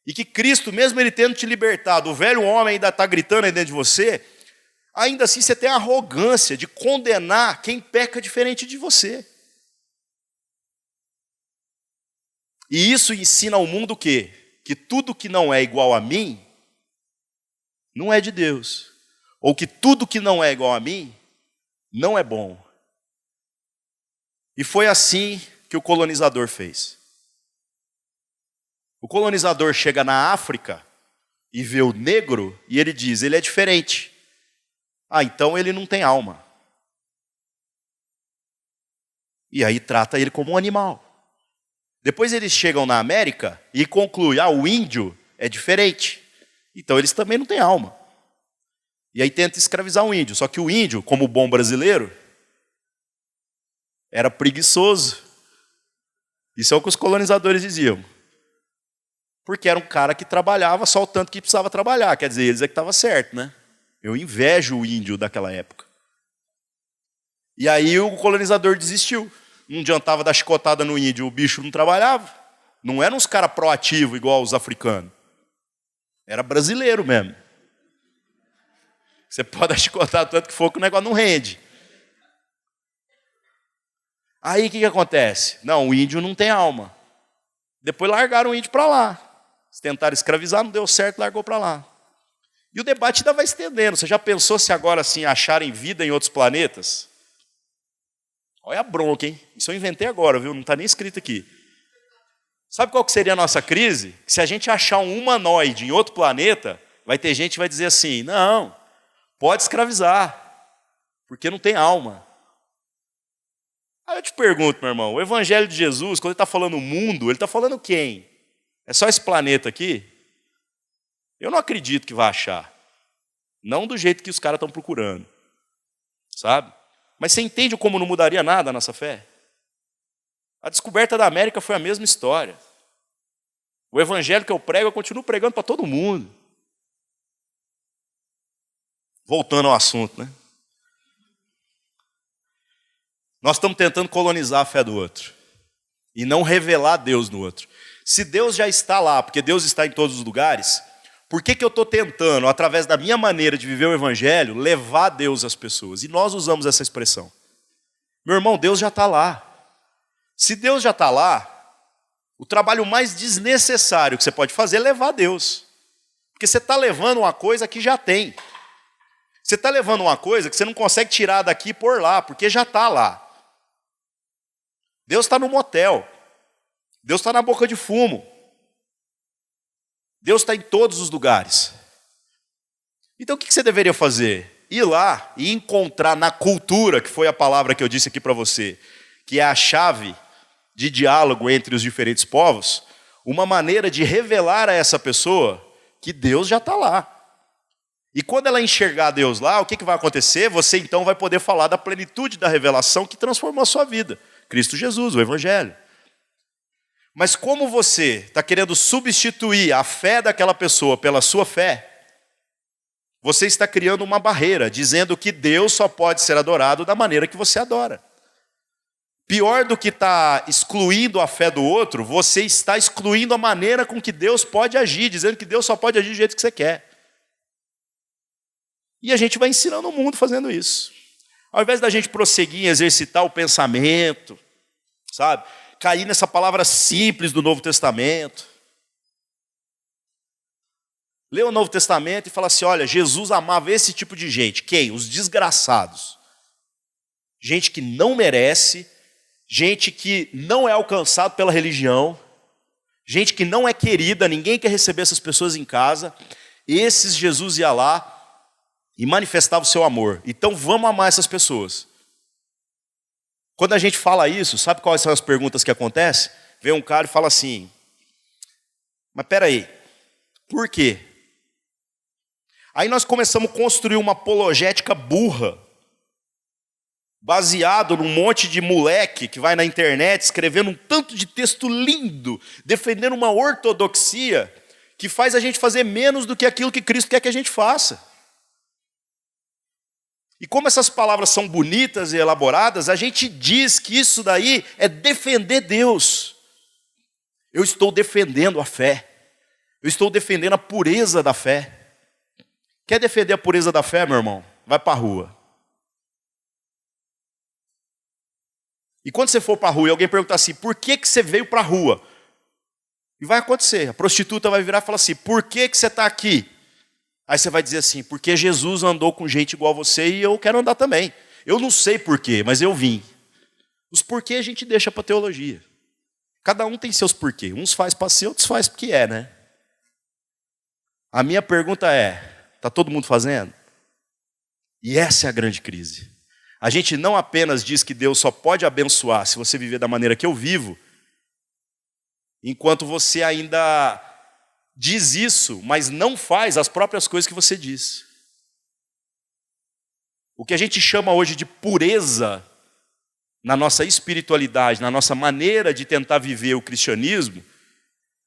e que Cristo, mesmo ele tendo te libertado, o velho homem ainda está gritando aí dentro de você, ainda assim você tem a arrogância de condenar quem peca diferente de você. E isso ensina ao mundo o quê? Que tudo que não é igual a mim, não é de Deus. Ou que tudo que não é igual a mim, não é bom. E foi assim que o colonizador fez. O colonizador chega na África e vê o negro e ele diz, ele é diferente. Ah, então ele não tem alma. E aí trata ele como um animal. Depois eles chegam na América e concluem, o índio é diferente. Então eles também não têm alma. E aí tenta escravizar o índio. Só que o índio, como bom brasileiro, era preguiçoso. Isso é o que os colonizadores diziam. Porque era um cara que trabalhava só o tanto que precisava trabalhar. Quer dizer, eles é que estava certo, né? Eu invejo o índio daquela época. E aí o colonizador desistiu. Não adiantava dar chicotada no índio, o bicho não trabalhava. Não eram uns caras proativos igual os africanos. Era brasileiro mesmo. Você pode dar chicotada tanto que for que o negócio não rende. Aí o que acontece? Não, o índio não tem alma. Depois largaram o índio para lá. Tentaram escravizar, não deu certo, largou para lá. E o debate ainda vai estendendo. Você já pensou se agora assim acharem vida em outros planetas? Olha a bronca, hein? Isso eu inventei agora, viu? Não está nem escrito aqui. Sabe qual que seria a nossa crise? Se a gente achar um humanoide em outro planeta, vai ter gente que vai dizer assim, não, pode escravizar, porque não tem alma. Aí eu te pergunto, meu irmão, o Evangelho de Jesus, quando ele está falando mundo, ele está falando quem? É só esse planeta aqui? Eu não acredito que vai achar. Não do jeito que os caras estão procurando. Sabe? Mas você entende como não mudaria nada a nossa fé? A descoberta da América foi a mesma história. O evangelho que eu prego, eu continuo pregando para todo mundo. Voltando ao assunto, né? Nós estamos tentando colonizar a fé do outro. E não revelar Deus no outro. Se Deus já está lá, porque Deus está em todos os lugares, por que eu estou tentando, através da minha maneira de viver o evangelho, levar Deus às pessoas? E nós usamos essa expressão. Meu irmão, Deus já está lá. Se Deus já está lá, o trabalho mais desnecessário que você pode fazer é levar Deus. Porque você está levando uma coisa que já tem. Você está levando uma coisa que você não consegue tirar daqui e pôr lá, porque já está lá. Deus está no motel. Deus está na boca de fumo. Deus está em todos os lugares. Então o que você deveria fazer? Ir lá e encontrar na cultura, que foi a palavra que eu disse aqui para você, que é a chave de diálogo entre os diferentes povos, uma maneira de revelar a essa pessoa que Deus já está lá. E quando ela enxergar Deus lá, o que vai acontecer? Você então vai poder falar da plenitude da revelação que transformou a sua vida. Cristo Jesus, o Evangelho. Mas como você está querendo substituir a fé daquela pessoa pela sua fé, você está criando uma barreira, dizendo que Deus só pode ser adorado da maneira que você adora. Pior do que estar excluindo a fé do outro, você está excluindo a maneira com que Deus pode agir, dizendo que Deus só pode agir do jeito que você quer. E a gente vai ensinando o mundo fazendo isso. Ao invés da gente prosseguir em exercitar o pensamento, sabe? Cair nessa palavra simples do Novo Testamento. Lê o Novo Testamento e fala assim, olha, Jesus amava esse tipo de gente. Quem? Os desgraçados. Gente que não merece, gente que não é alcançado pela religião, gente que não é querida, ninguém quer receber essas pessoas em casa. Esses Jesus ia lá e manifestava o seu amor. Então vamos amar essas pessoas. Quando a gente fala isso, sabe quais são as perguntas que acontecem? Vem um cara e fala assim, mas peraí, por quê? Aí nós começamos a construir uma apologética burra, baseado num monte de moleque que vai na internet escrevendo um tanto de texto lindo, defendendo uma ortodoxia que faz a gente fazer menos do que aquilo que Cristo quer que a gente faça. E como essas palavras são bonitas e elaboradas, a gente diz que isso daí é defender Deus. Eu estou defendendo a fé. Eu estou defendendo a pureza da fé. Quer defender a pureza da fé, meu irmão? Vai para a rua. E quando você for para a rua e alguém perguntar assim, por que você veio para a rua? E vai acontecer, a prostituta vai virar e falar assim, por que você está aqui? Aí você vai dizer assim, porque Jesus andou com gente igual a você e eu quero andar também. Eu não sei porquê, mas eu vim. Os porquê a gente deixa para a teologia. Cada um tem seus porquê. Uns faz para ser, outros faz porque é, né? A minha pergunta é, está todo mundo fazendo? E essa é a grande crise. A gente não apenas diz que Deus só pode abençoar se você viver da maneira que eu vivo, enquanto você ainda diz isso, mas não faz as próprias coisas que você diz. O que a gente chama hoje de pureza na nossa espiritualidade, na nossa maneira de tentar viver o cristianismo,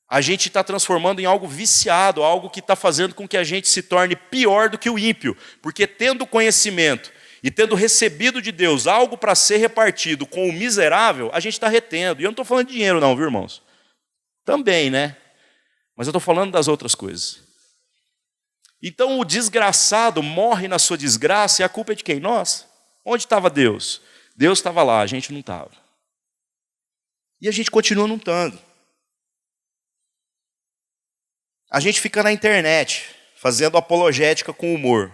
a gente está transformando em algo viciado, algo que está fazendo com que a gente se torne pior do que o ímpio. Porque tendo conhecimento e tendo recebido de Deus algo para ser repartido com o miserável, a gente está retendo. E eu não estou falando de dinheiro não, viu, irmãos? Também, né? Mas eu estou falando das outras coisas. Então o desgraçado morre na sua desgraça e a culpa é de quem? Nós. Onde estava Deus? Deus estava lá, a gente não estava. E a gente continua não estando. A gente fica na internet, fazendo apologética com humor.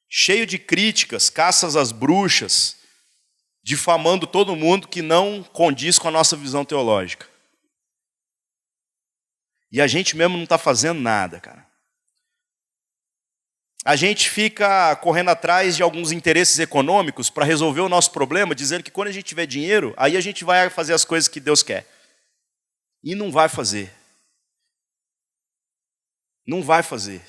Cheio de críticas, caças às bruxas, difamando todo mundo que não condiz com a nossa visão teológica. E a gente mesmo não está fazendo nada, cara. A gente fica correndo atrás de alguns interesses econômicos para resolver o nosso problema, dizendo que quando a gente tiver dinheiro, aí a gente vai fazer as coisas que Deus quer. E não vai fazer. Não vai fazer.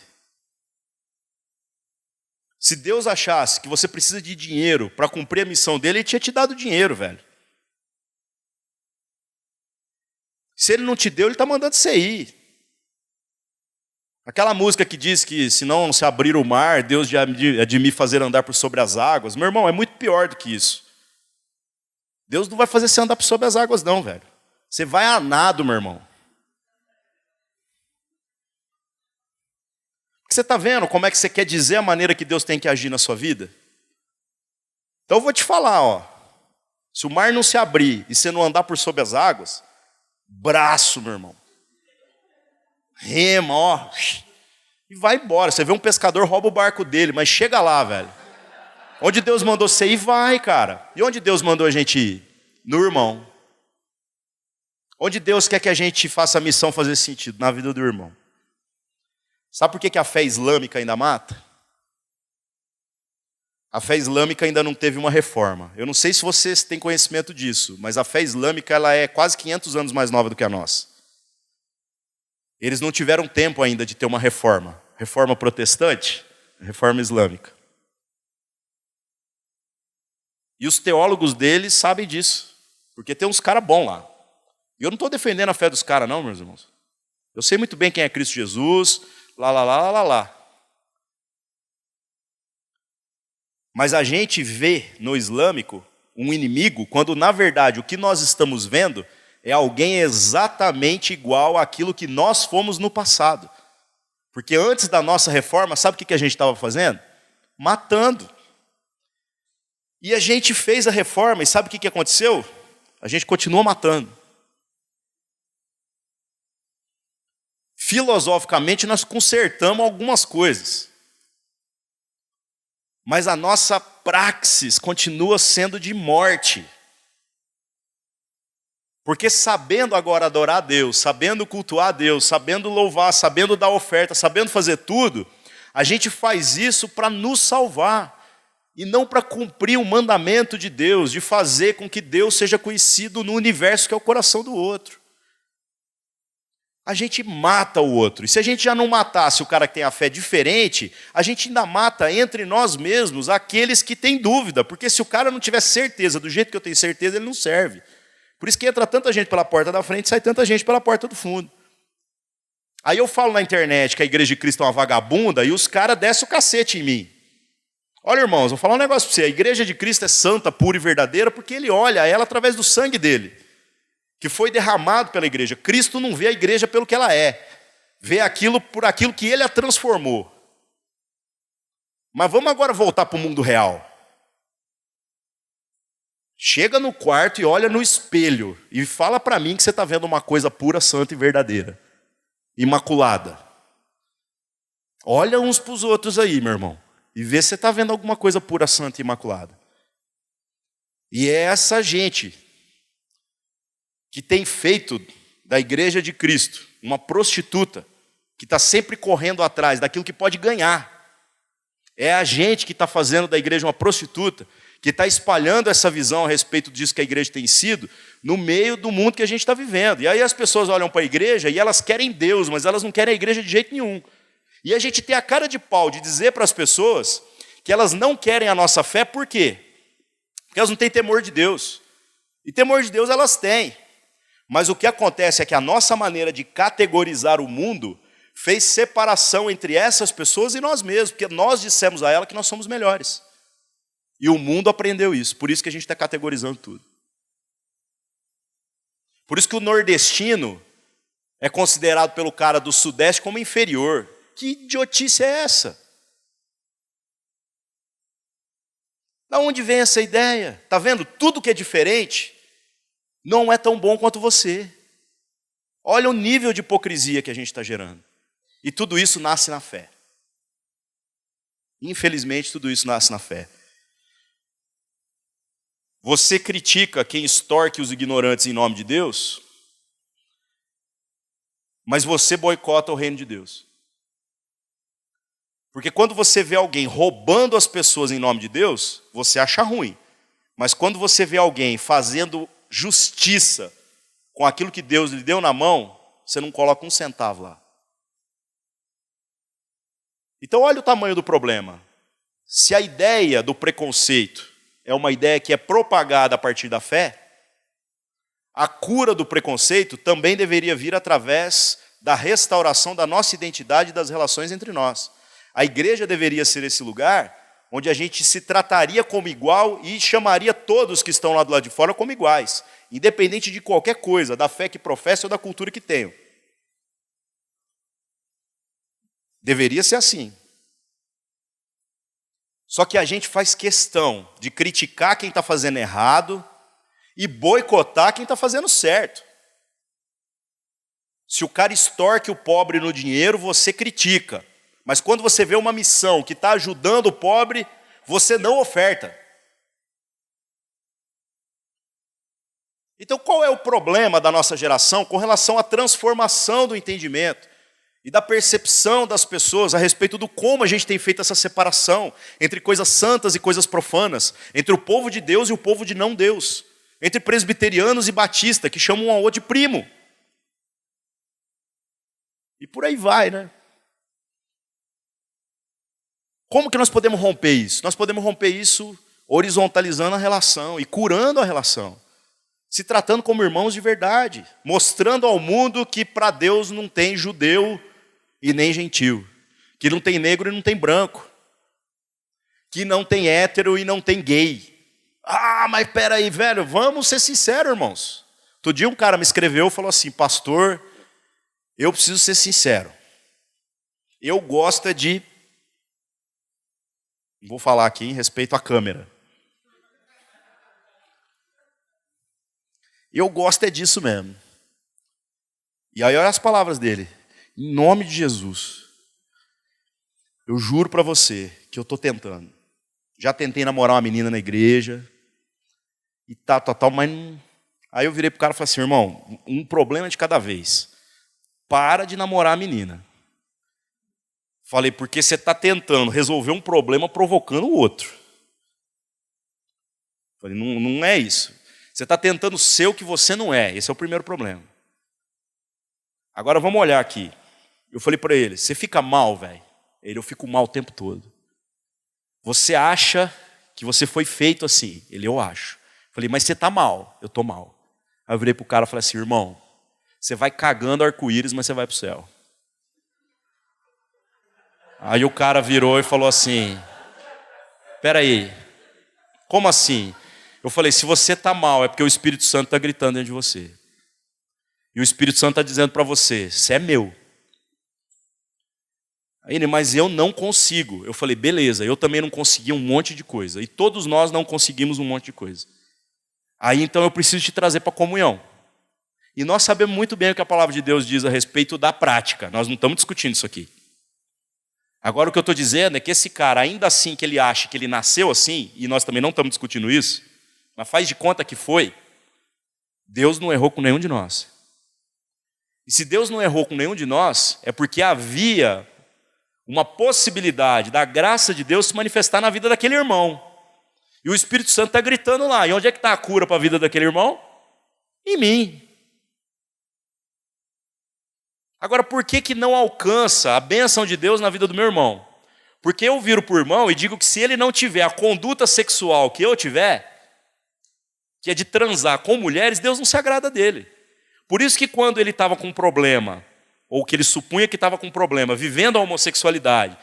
Se Deus achasse que você precisa de dinheiro para cumprir a missão dele, Ele tinha te dado dinheiro, velho. Se Ele não te deu, Ele está mandando você ir. Aquela música que diz que se não se abrir o mar, Deus já é de me fazer andar por sobre as águas. Meu irmão, é muito pior do que isso. Deus não vai fazer você andar por sobre as águas não, velho. Você vai a nado, meu irmão. Você está vendo como é que você quer dizer a maneira que Deus tem que agir na sua vida? Então eu vou te falar, ó. Se o mar não se abrir e você não andar por sobre as águas, braço, meu irmão. Rema, ó. E vai embora. Você vê um pescador, rouba o barco dele, mas chega lá, velho. Onde Deus mandou você ir, vai, cara. E onde Deus mandou a gente ir? No irmão. Onde Deus quer que a gente faça a missão fazer sentido? Na vida do irmão. Sabe por que a fé islâmica ainda mata? A fé islâmica ainda não teve uma reforma. Eu não sei se vocês têm conhecimento disso, mas a fé islâmica ela é quase 500 anos mais nova do que a nossa. Eles não tiveram tempo ainda de ter uma reforma. Reforma protestante, reforma islâmica. E os teólogos deles sabem disso, porque tem uns caras bons lá. E eu não estou defendendo a fé dos caras não, meus irmãos. Eu sei muito bem quem é Cristo Jesus, lá. Mas a gente vê no islâmico um inimigo, quando na verdade o que nós estamos vendo é alguém exatamente igual àquilo que nós fomos no passado. Porque antes da nossa reforma, sabe o que a gente estava fazendo? Matando. E a gente fez a reforma, e sabe o que aconteceu? A gente continua matando. Filosoficamente, nós consertamos algumas coisas. Mas a nossa praxis continua sendo de morte. Porque sabendo agora adorar a Deus, sabendo cultuar a Deus, sabendo louvar, sabendo dar oferta, sabendo fazer tudo, a gente faz isso para nos salvar. E não para cumprir o mandamento de Deus, de fazer com que Deus seja conhecido no universo que é o coração do outro. A gente mata o outro. E se a gente já não matasse o cara que tem a fé diferente, a gente ainda mata entre nós mesmos aqueles que têm dúvida. Porque se o cara não tiver certeza, do jeito que eu tenho certeza, ele não serve. Por isso que entra tanta gente pela porta da frente e sai tanta gente pela porta do fundo. Aí eu falo na internet que a Igreja de Cristo é uma vagabunda e os caras descem o cacete em mim. Olha, irmãos, vou falar um negócio para você. A Igreja de Cristo é santa, pura e verdadeira porque Ele olha ela através do sangue dele, que foi derramado pela igreja. Cristo não vê a igreja pelo que ela é. Vê aquilo por aquilo que Ele a transformou. Mas vamos agora voltar para o mundo real. Chega no quarto e olha no espelho e fala para mim que você está vendo uma coisa pura, santa e verdadeira. Imaculada. Olha uns para os outros aí, meu irmão. E vê se você está vendo alguma coisa pura, santa e imaculada. E é essa gente que tem feito da Igreja de Cristo uma prostituta, que está sempre correndo atrás daquilo que pode ganhar. É a gente que está fazendo da igreja uma prostituta, que está espalhando essa visão a respeito disso que a igreja tem sido, no meio do mundo que a gente está vivendo. E aí as pessoas olham para a igreja e elas querem Deus, mas elas não querem a igreja de jeito nenhum. E a gente tem a cara de pau de dizer para as pessoas que elas não querem a nossa fé, por quê? Porque elas não têm temor de Deus. E temor de Deus elas têm. Mas o que acontece é que a nossa maneira de categorizar o mundo fez separação entre essas pessoas e nós mesmos, porque nós dissemos a ela que nós somos melhores. E o mundo aprendeu isso, por isso que a gente está categorizando tudo. Por isso que o nordestino é considerado pelo cara do sudeste como inferior. Que idiotice é essa? Da onde vem essa ideia? Está vendo? Tudo que é diferente não é tão bom quanto você. Olha o nível de hipocrisia que a gente está gerando. E tudo isso nasce na fé. Infelizmente, tudo isso nasce na fé. Você critica quem extorque os ignorantes em nome de Deus, mas você boicota o reino de Deus. Porque quando você vê alguém roubando as pessoas em nome de Deus, você acha ruim. Mas quando você vê alguém fazendo justiça com aquilo que Deus lhe deu na mão, você não coloca um centavo lá. Então olha o tamanho do problema. Se a ideia do preconceito é uma ideia que é propagada a partir da fé, a cura do preconceito também deveria vir através da restauração da nossa identidade e das relações entre nós. A igreja deveria ser esse lugar onde a gente se trataria como igual e chamaria todos que estão lá do lado de fora como iguais, independente de qualquer coisa, da fé que professa ou da cultura que tenham. Deveria ser assim. Só que a gente faz questão de criticar quem está fazendo errado e boicotar quem está fazendo certo. Se o cara extorque o pobre no dinheiro, você critica. Mas quando você vê uma missão que está ajudando o pobre, você não oferta. Então qual é o problema da nossa geração com relação à transformação do entendimento e da percepção das pessoas a respeito do como a gente tem feito essa separação entre coisas santas e coisas profanas, entre o povo de Deus e o povo de não Deus, entre presbiterianos e batistas, que chamam um ao outro de primo. E por aí vai, né? Como que nós podemos romper isso? Nós podemos romper isso horizontalizando a relação e curando a relação, se tratando como irmãos de verdade, mostrando ao mundo que para Deus não tem judeu e nem gentil, que não tem negro e não tem branco, que não tem hétero e não tem gay. Ah, mas peraí, velho, vamos ser sinceros, irmãos. Outro dia um cara me escreveu e falou assim: pastor, eu preciso ser sincero. Eu gosto de... Vou falar aqui em respeito à câmera. Eu gosto é disso mesmo. E aí olha as palavras dele. Em nome de Jesus, eu juro para você que eu estou tentando. Já tentei namorar uma menina na igreja. E tal, mas não... Aí eu virei pro cara e falei assim: irmão, um problema de cada vez. Para de namorar a menina. Falei, porque você está tentando resolver um problema provocando o outro. Falei, não é isso. Você está tentando ser o que você não é. Esse é o primeiro problema. Agora vamos olhar aqui. Eu falei para ele: você fica mal, velho? Ele: eu fico mal o tempo todo. Você acha que você foi feito assim? Ele: eu acho. Falei: mas você está mal? Eu estou mal. Aí eu virei para o cara e falei assim: irmão, você vai cagando arco-íris, mas você vai para o céu. Aí o cara virou e falou assim: peraí, como assim? Eu falei: se você está mal, é porque o Espírito Santo está gritando dentro de você. E o Espírito Santo está dizendo para você: você é meu. Aí ele: mas eu não consigo. Eu falei: beleza, eu também não consegui um monte de coisa. E todos nós não conseguimos um monte de coisa. Aí então eu preciso te trazer para a comunhão. E nós sabemos muito bem o que a palavra de Deus diz a respeito da prática. Nós não estamos discutindo isso aqui. Agora o que eu estou dizendo é que esse cara, ainda assim que ele acha que ele nasceu assim, e nós também não estamos discutindo isso, mas faz de conta que foi, Deus não errou com nenhum de nós. E se Deus não errou com nenhum de nós, é porque havia uma possibilidade da graça de Deus se manifestar na vida daquele irmão. E o Espírito Santo está gritando lá. E onde é que está a cura para a vida daquele irmão? Em mim. Agora, por que não alcança a bênção de Deus na vida do meu irmão? Porque eu viro para o irmão e digo que se ele não tiver a conduta sexual que eu tiver, que é de transar com mulheres, Deus não se agrada dele. Por isso que quando ele estava com um problema, ou que ele supunha que estava com um problema, vivendo a homossexualidade,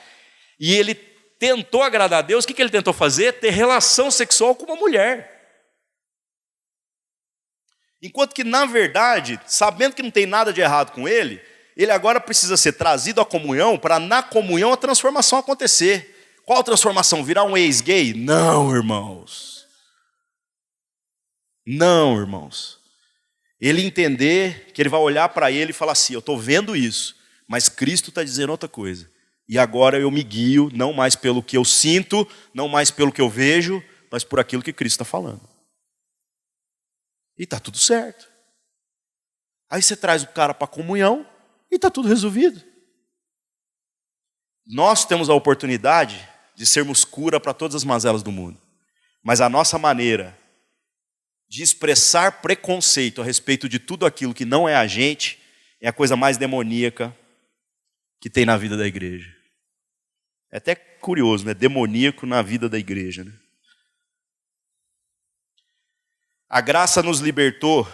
e ele tentou agradar a Deus, o que ele tentou fazer? Ter relação sexual com uma mulher. Enquanto que, na verdade, sabendo que não tem nada de errado com ele agora precisa ser trazido à comunhão, para na comunhão a transformação acontecer. Qual transformação? Virar um ex-gay? Não, irmãos. Não, irmãos. Ele entender que ele vai olhar para ele e falar assim, eu estou vendo isso, mas Cristo está dizendo outra coisa. E agora eu me guio, não mais pelo que eu sinto, não mais pelo que eu vejo, mas por aquilo que Cristo está falando. E está tudo certo. Aí você traz o cara para a comunhão e está tudo resolvido. Nós temos a oportunidade de sermos cura para todas as mazelas do mundo. Mas a nossa maneira de expressar preconceito a respeito de tudo aquilo que não é a gente é a coisa mais demoníaca que tem na vida da igreja. É até curioso, né? Demoníaco na vida da igreja, né? A graça nos libertou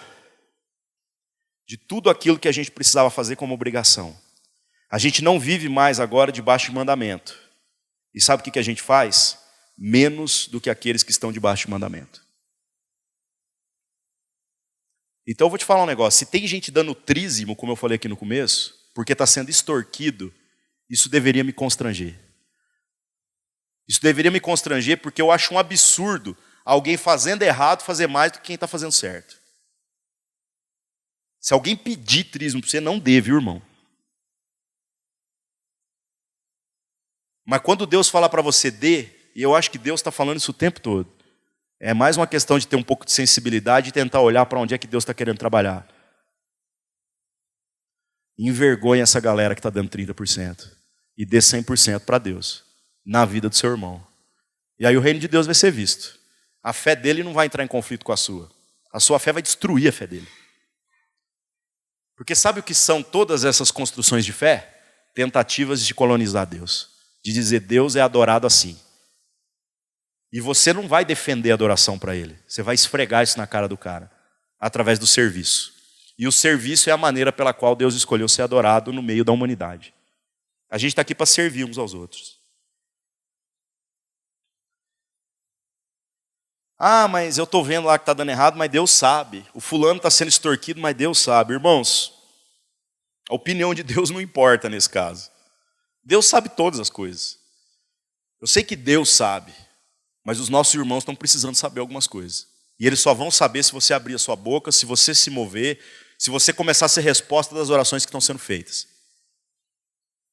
de tudo aquilo que a gente precisava fazer como obrigação. A gente não vive mais agora debaixo de mandamento. E sabe o que a gente faz? Menos do que aqueles que estão debaixo de mandamento. Então eu vou te falar um negócio. Se tem gente dando trízimo, como eu falei aqui no começo, porque está sendo extorquido, isso deveria me constranger. Isso deveria me constranger porque eu acho um absurdo alguém fazendo errado fazer mais do que quem está fazendo certo. Se alguém pedir trízimo para você, não dê, viu, irmão? Mas quando Deus fala para você dê, e eu acho que Deus está falando isso o tempo todo, é mais uma questão de ter um pouco de sensibilidade e tentar olhar para onde é que Deus está querendo trabalhar. Envergonha essa galera que está dando 30% e dê 100% para Deus, na vida do seu irmão. E aí o reino de Deus vai ser visto. A fé dele não vai entrar em conflito com a sua. A sua fé vai destruir a fé dele. Porque sabe o que são todas essas construções de fé? Tentativas de colonizar Deus. De dizer Deus é adorado assim. E você não vai defender a adoração para ele. Você vai esfregar isso na cara do cara. Através do serviço. E o serviço é a maneira pela qual Deus escolheu ser adorado no meio da humanidade. A gente está aqui para servir uns aos outros. Ah, mas eu estou vendo lá que está dando errado, mas Deus sabe. O fulano está sendo extorquido, mas Deus sabe. Irmãos, a opinião de Deus não importa nesse caso. Deus sabe todas as coisas. Eu sei que Deus sabe, mas os nossos irmãos estão precisando saber algumas coisas. E eles só vão saber se você abrir a sua boca, se você se mover, se você começar a ser resposta das orações que estão sendo feitas.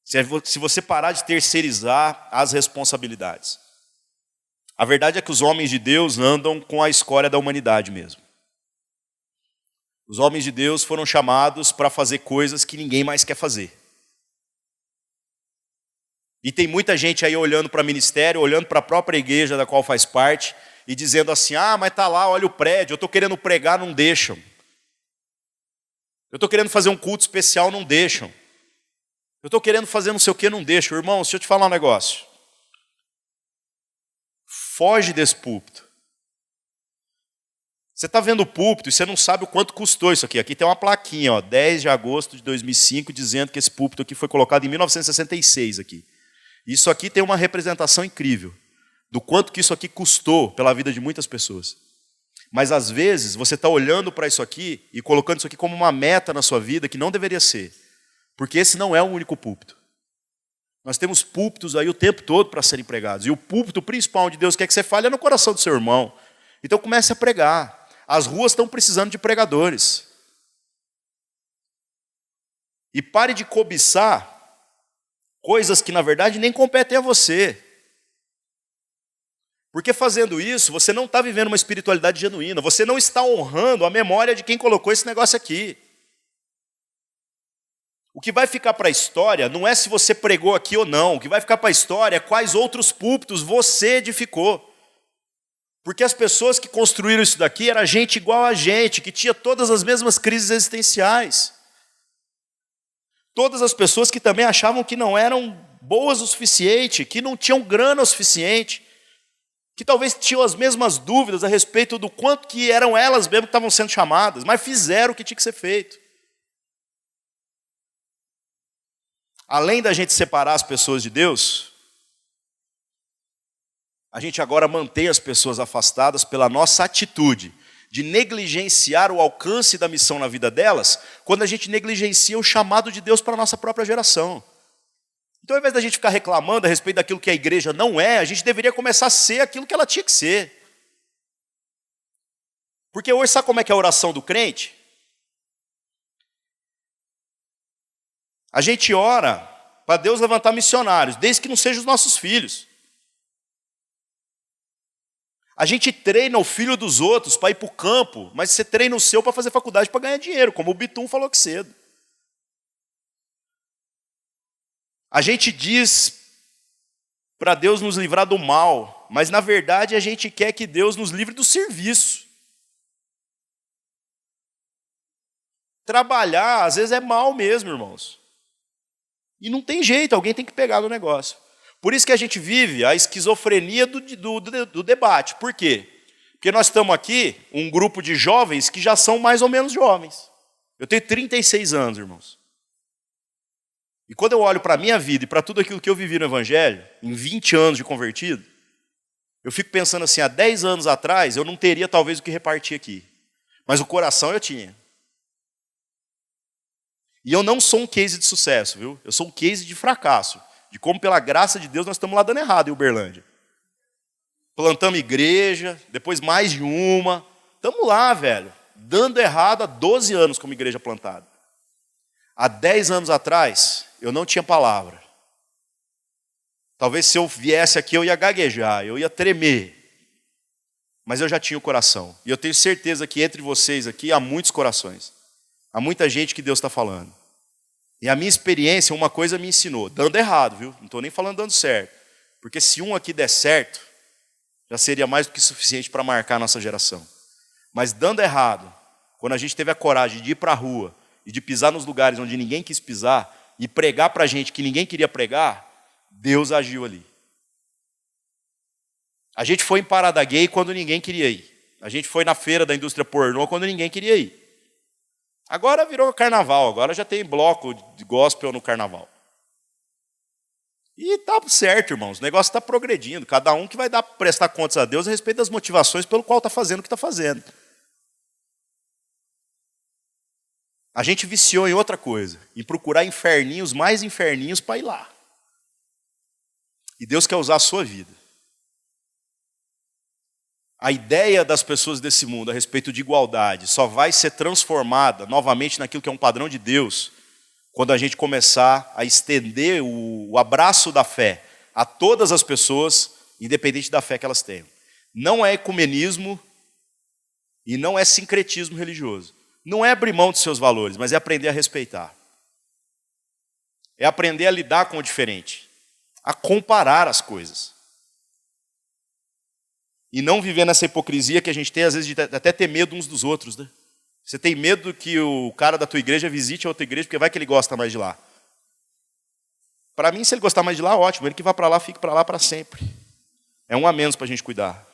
Se você parar de terceirizar as responsabilidades. A verdade é que os homens de Deus andam com a escória da humanidade mesmo. Os homens de Deus foram chamados para fazer coisas que ninguém mais quer fazer. E tem muita gente aí olhando para o ministério, olhando para a própria igreja da qual faz parte, e dizendo assim, ah, mas está lá, olha o prédio, eu estou querendo pregar, não deixam. Eu estou querendo fazer um culto especial, não deixam. Eu estou querendo fazer não sei o que, não deixam. Irmão, deixa eu te falar um negócio. Foge desse púlpito. Você está vendo o púlpito e você não sabe o quanto custou isso aqui. Aqui tem uma plaquinha, ó, 10 de agosto de 2005, dizendo que esse púlpito aqui foi colocado em 1966 aqui. Isso aqui tem uma representação incrível do quanto que isso aqui custou pela vida de muitas pessoas. Mas às vezes você está olhando para isso aqui e colocando isso aqui como uma meta na sua vida que não deveria ser. Porque esse não é o único púlpito. Nós temos púlpitos aí o tempo todo para serem pregados. E o púlpito principal onde Deus quer que você fale é no coração do seu irmão. Então comece a pregar. As ruas estão precisando de pregadores. E pare de cobiçar coisas que na verdade nem competem a você. Porque fazendo isso, você não está vivendo uma espiritualidade genuína. Você não está honrando a memória de quem colocou esse negócio aqui. O que vai ficar para a história não é se você pregou aqui ou não. O que vai ficar para a história é quais outros púlpitos você edificou. Porque as pessoas que construíram isso daqui era gente igual a gente, que tinha todas as mesmas crises existenciais. Todas as pessoas que também achavam que não eram boas o suficiente, que não tinham grana o suficiente. que talvez tinham as mesmas dúvidas a respeito do quanto que eram elas mesmo que estavam sendo chamadas, mas fizeram o que tinha que ser feito. Além da gente separar as pessoas de Deus, a gente agora mantém as pessoas afastadas pela nossa atitude de negligenciar o alcance da missão na vida delas, quando a gente negligencia o chamado de Deus para a nossa própria geração. Então, ao invés da gente ficar reclamando a respeito daquilo que a igreja não é, a gente deveria começar a ser aquilo que ela tinha que ser. Porque hoje, sabe como é que é a oração do crente? A gente ora para Deus levantar missionários, desde que não sejam os nossos filhos. A gente treina o filho dos outros para ir para o campo, mas você treina o seu para fazer faculdade para ganhar dinheiro, como o Bitum falou que cedo. A gente diz para Deus nos livrar do mal, mas na verdade a gente quer que Deus nos livre do serviço. Trabalhar, às vezes, é mal mesmo, irmãos. E não tem jeito, alguém tem que pegar no negócio. Por isso que a gente vive a esquizofrenia do debate. Por quê? Porque nós estamos aqui, um grupo de jovens que já são mais ou menos jovens. Eu tenho 36 anos, irmãos. E quando eu olho para a minha vida e para tudo aquilo que eu vivi no Evangelho, em 20 anos de convertido, eu fico pensando assim, há 10 anos atrás eu não teria talvez o que repartir aqui. Mas o coração eu tinha. E eu não sou um case de sucesso, viu? Eu sou um case de fracasso. De como, pela graça de Deus, nós estamos lá dando errado em Uberlândia. Plantamos igreja, depois mais de uma. Estamos lá, velho, dando errado há 12 anos como igreja plantada. Há 10 anos atrás, eu não tinha palavra. Talvez se eu viesse aqui, eu ia gaguejar, eu ia tremer. Mas eu já tinha o coração. E eu tenho certeza que entre vocês aqui há muitos corações. Há muita gente que Deus está falando. E a minha experiência, uma coisa me ensinou, dando errado, viu? Não estou nem falando dando certo. Porque se um aqui der certo, já seria mais do que suficiente para marcar a nossa geração. Mas dando errado, quando a gente teve a coragem de ir para a rua e de pisar nos lugares onde ninguém quis pisar e pregar para a gente que ninguém queria pregar, Deus agiu ali. A gente foi em parada gay quando ninguém queria ir. A gente foi na feira da indústria pornô quando ninguém queria ir. Agora virou carnaval, agora já tem bloco de gospel no carnaval. E tá certo, irmãos, o negócio está progredindo. Cada um que vai prestar contas a Deus a respeito das motivações pelo qual está fazendo o que está fazendo. A gente viciou em outra coisa, em procurar inferninhos, mais inferninhos para ir lá. E Deus quer usar a sua vida. A ideia das pessoas desse mundo a respeito de igualdade só vai ser transformada novamente naquilo que é um padrão de Deus quando a gente começar a estender o abraço da fé a todas as pessoas, independente da fé que elas tenham. Não é ecumenismo e não é sincretismo religioso. Não é abrir mão dos seus valores, mas é aprender a respeitar. É aprender a lidar com o diferente, a comparar as coisas. E não viver nessa hipocrisia que a gente tem, às vezes, de até ter medo uns dos outros, né? Você tem medo que o cara da tua igreja visite a outra igreja, porque vai que ele gosta mais de lá. Para mim, se ele gostar mais de lá, ótimo. Ele que vai para lá, fique para lá para sempre. É um a menos para a gente cuidar.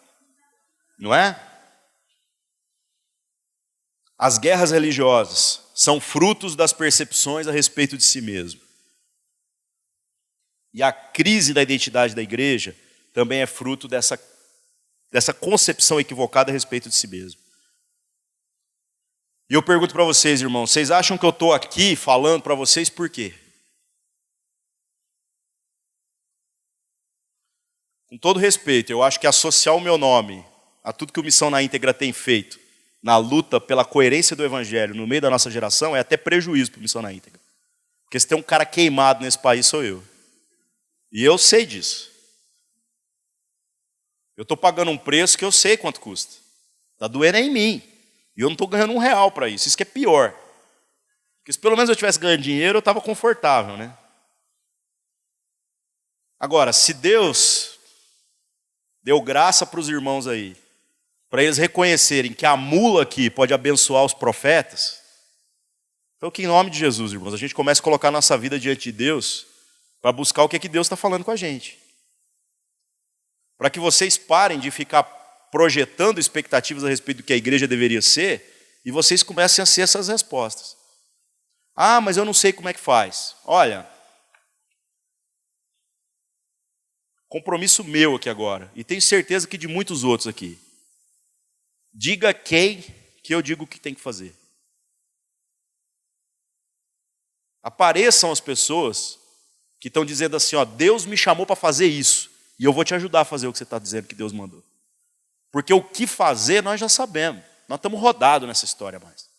Não é? As guerras religiosas são frutos das percepções a respeito de si mesmo. E a crise da identidade da igreja também é fruto dessa concepção equivocada a respeito de si mesmo. E eu pergunto para vocês, irmãos, vocês acham que eu estou aqui falando para vocês por quê? Com todo respeito, eu acho que associar o meu nome a tudo que o Missão na Íntegra tem feito na luta pela coerência do Evangelho no meio da nossa geração é até prejuízo para o Missão na Íntegra. Porque se tem um cara queimado nesse país, sou eu. E eu sei disso. Eu estou pagando um preço que eu sei quanto custa. Está doendo em mim. E eu não estou ganhando R$1 para isso. Isso que é pior. Porque se pelo menos eu estivesse ganhando dinheiro, eu estava confortável, né? Agora, se Deus deu graça para os irmãos aí, para eles reconhecerem que a mula aqui pode abençoar os profetas, então que em nome de Jesus, irmãos, a gente comece a colocar a nossa vida diante de Deus para buscar o que é que Deus está falando com a gente. para que vocês parem de ficar projetando expectativas a respeito do que a igreja deveria ser e vocês comecem a ser essas respostas. Ah, mas eu não sei como é que faz. Olha, compromisso meu aqui agora, e tenho certeza que de muitos outros aqui. Diga quem que eu digo o que tem que fazer. Apareçam as pessoas que estão dizendo assim, ó, Deus me chamou para fazer isso, e eu vou te ajudar a fazer o que você está dizendo que Deus mandou. Porque o que fazer nós já sabemos, nós estamos rodados nessa história mais.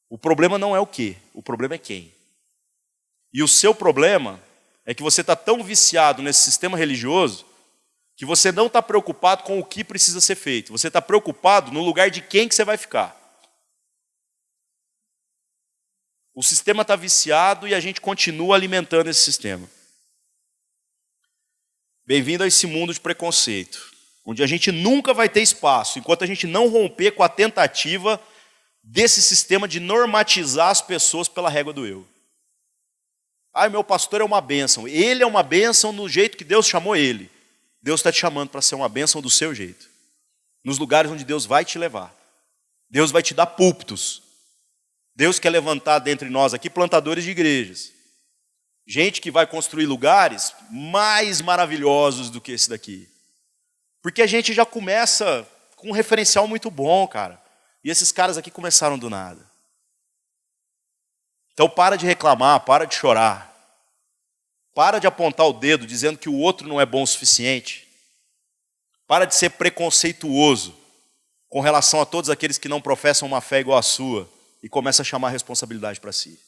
O problema não é o que, o problema é quem. E o seu problema é que você está tão viciado nesse sistema religioso que você não está preocupado com o que precisa ser feito. Você está preocupado no lugar de quem que você vai ficar. O sistema está viciado e a gente continua alimentando esse sistema. Bem-vindo a esse mundo de preconceito, onde a gente nunca vai ter espaço, enquanto a gente não romper com a tentativa desse sistema de normatizar as pessoas pela régua do eu. Ah, meu pastor é uma bênção. Ele é uma bênção no jeito que Deus chamou ele. Deus está te chamando para ser uma bênção do seu jeito. Nos lugares onde Deus vai te levar. Deus vai te dar púlpitos. Deus quer levantar dentre nós aqui plantadores de igrejas. Gente que vai construir lugares mais maravilhosos do que esse daqui. Porque a gente já começa com um referencial muito bom, cara. E esses caras aqui começaram do nada. Então para de reclamar, para de chorar. Para de apontar o dedo dizendo que o outro não é bom o suficiente. Para de ser preconceituoso com relação a todos aqueles que não professam uma fé igual à sua e começa a chamar a responsabilidade para si.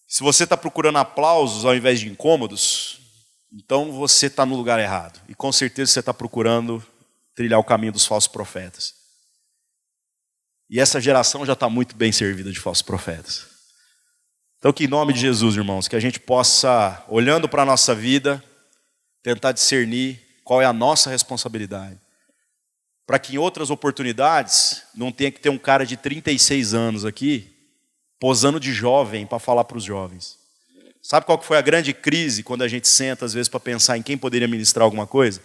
Se você está procurando aplausos ao invés de incômodos, então você está no lugar errado. E com certeza você está procurando trilhar o caminho dos falsos profetas. E essa geração já está muito bem servida de falsos profetas. Então que em nome de Jesus, irmãos, que a gente possa, olhando para a nossa vida, tentar discernir qual é a nossa responsabilidade. Para que em outras oportunidades, não tenha que ter um cara de 36 anos aqui, posando de jovem para falar para os jovens. Sabe qual que foi a grande crise quando a gente senta, às vezes, para pensar em quem poderia ministrar alguma coisa?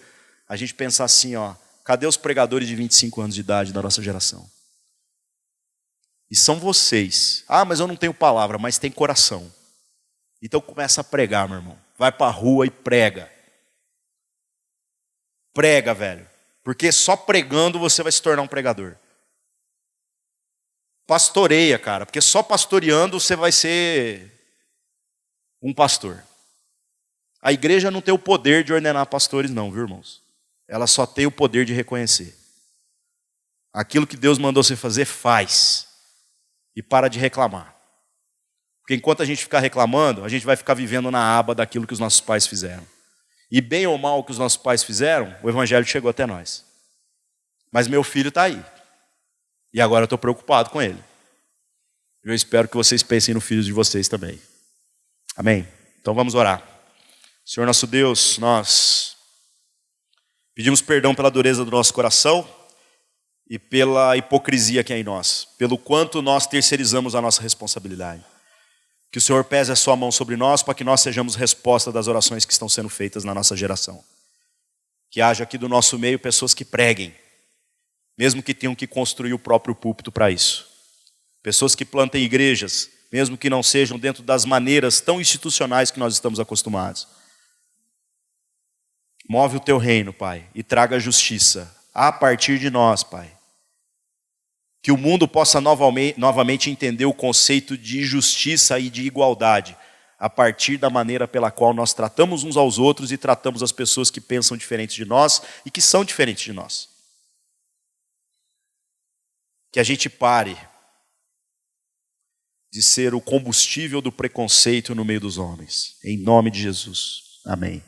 A gente pensa assim, ó, cadê os pregadores de 25 anos de idade da nossa geração? E são vocês. Ah, mas eu não tenho palavra, mas tem coração. Então começa a pregar, meu irmão. Vai para a rua e prega. Prega, velho. Porque só pregando você vai se tornar um pregador. Pastoreia, cara. Porque só pastoreando você vai ser um pastor. A igreja não tem o poder de ordenar pastores não, viu, irmãos? Ela só tem o poder de reconhecer. Aquilo que Deus mandou você fazer, faz. E para de reclamar. Porque enquanto a gente ficar reclamando, a gente vai ficar vivendo na aba daquilo que os nossos pais fizeram. E bem ou mal o que os nossos pais fizeram, o evangelho chegou até nós. Mas meu filho está aí. E agora eu estou preocupado com ele. Eu espero que vocês pensem no filho de vocês também. Amém? Então vamos orar. Senhor nosso Deus, nós pedimos perdão pela dureza do nosso coração e pela hipocrisia que é em nós, pelo quanto nós terceirizamos a nossa responsabilidade. Que o Senhor pese a sua mão sobre nós para que nós sejamos resposta das orações que estão sendo feitas na nossa geração. Que haja aqui do nosso meio pessoas que preguem, mesmo que tenham que construir o próprio púlpito para isso. Pessoas que plantem igrejas, mesmo que não sejam dentro das maneiras tão institucionais que nós estamos acostumados. Move o teu reino, Pai, e traga justiça a partir de nós, Pai. Que o mundo possa novamente entender o conceito de justiça e de igualdade, a partir da maneira pela qual nós tratamos uns aos outros e tratamos as pessoas que pensam diferentes de nós e que são diferentes de nós. Que a gente pare de ser o combustível do preconceito no meio dos homens. Em nome de Jesus. Amém.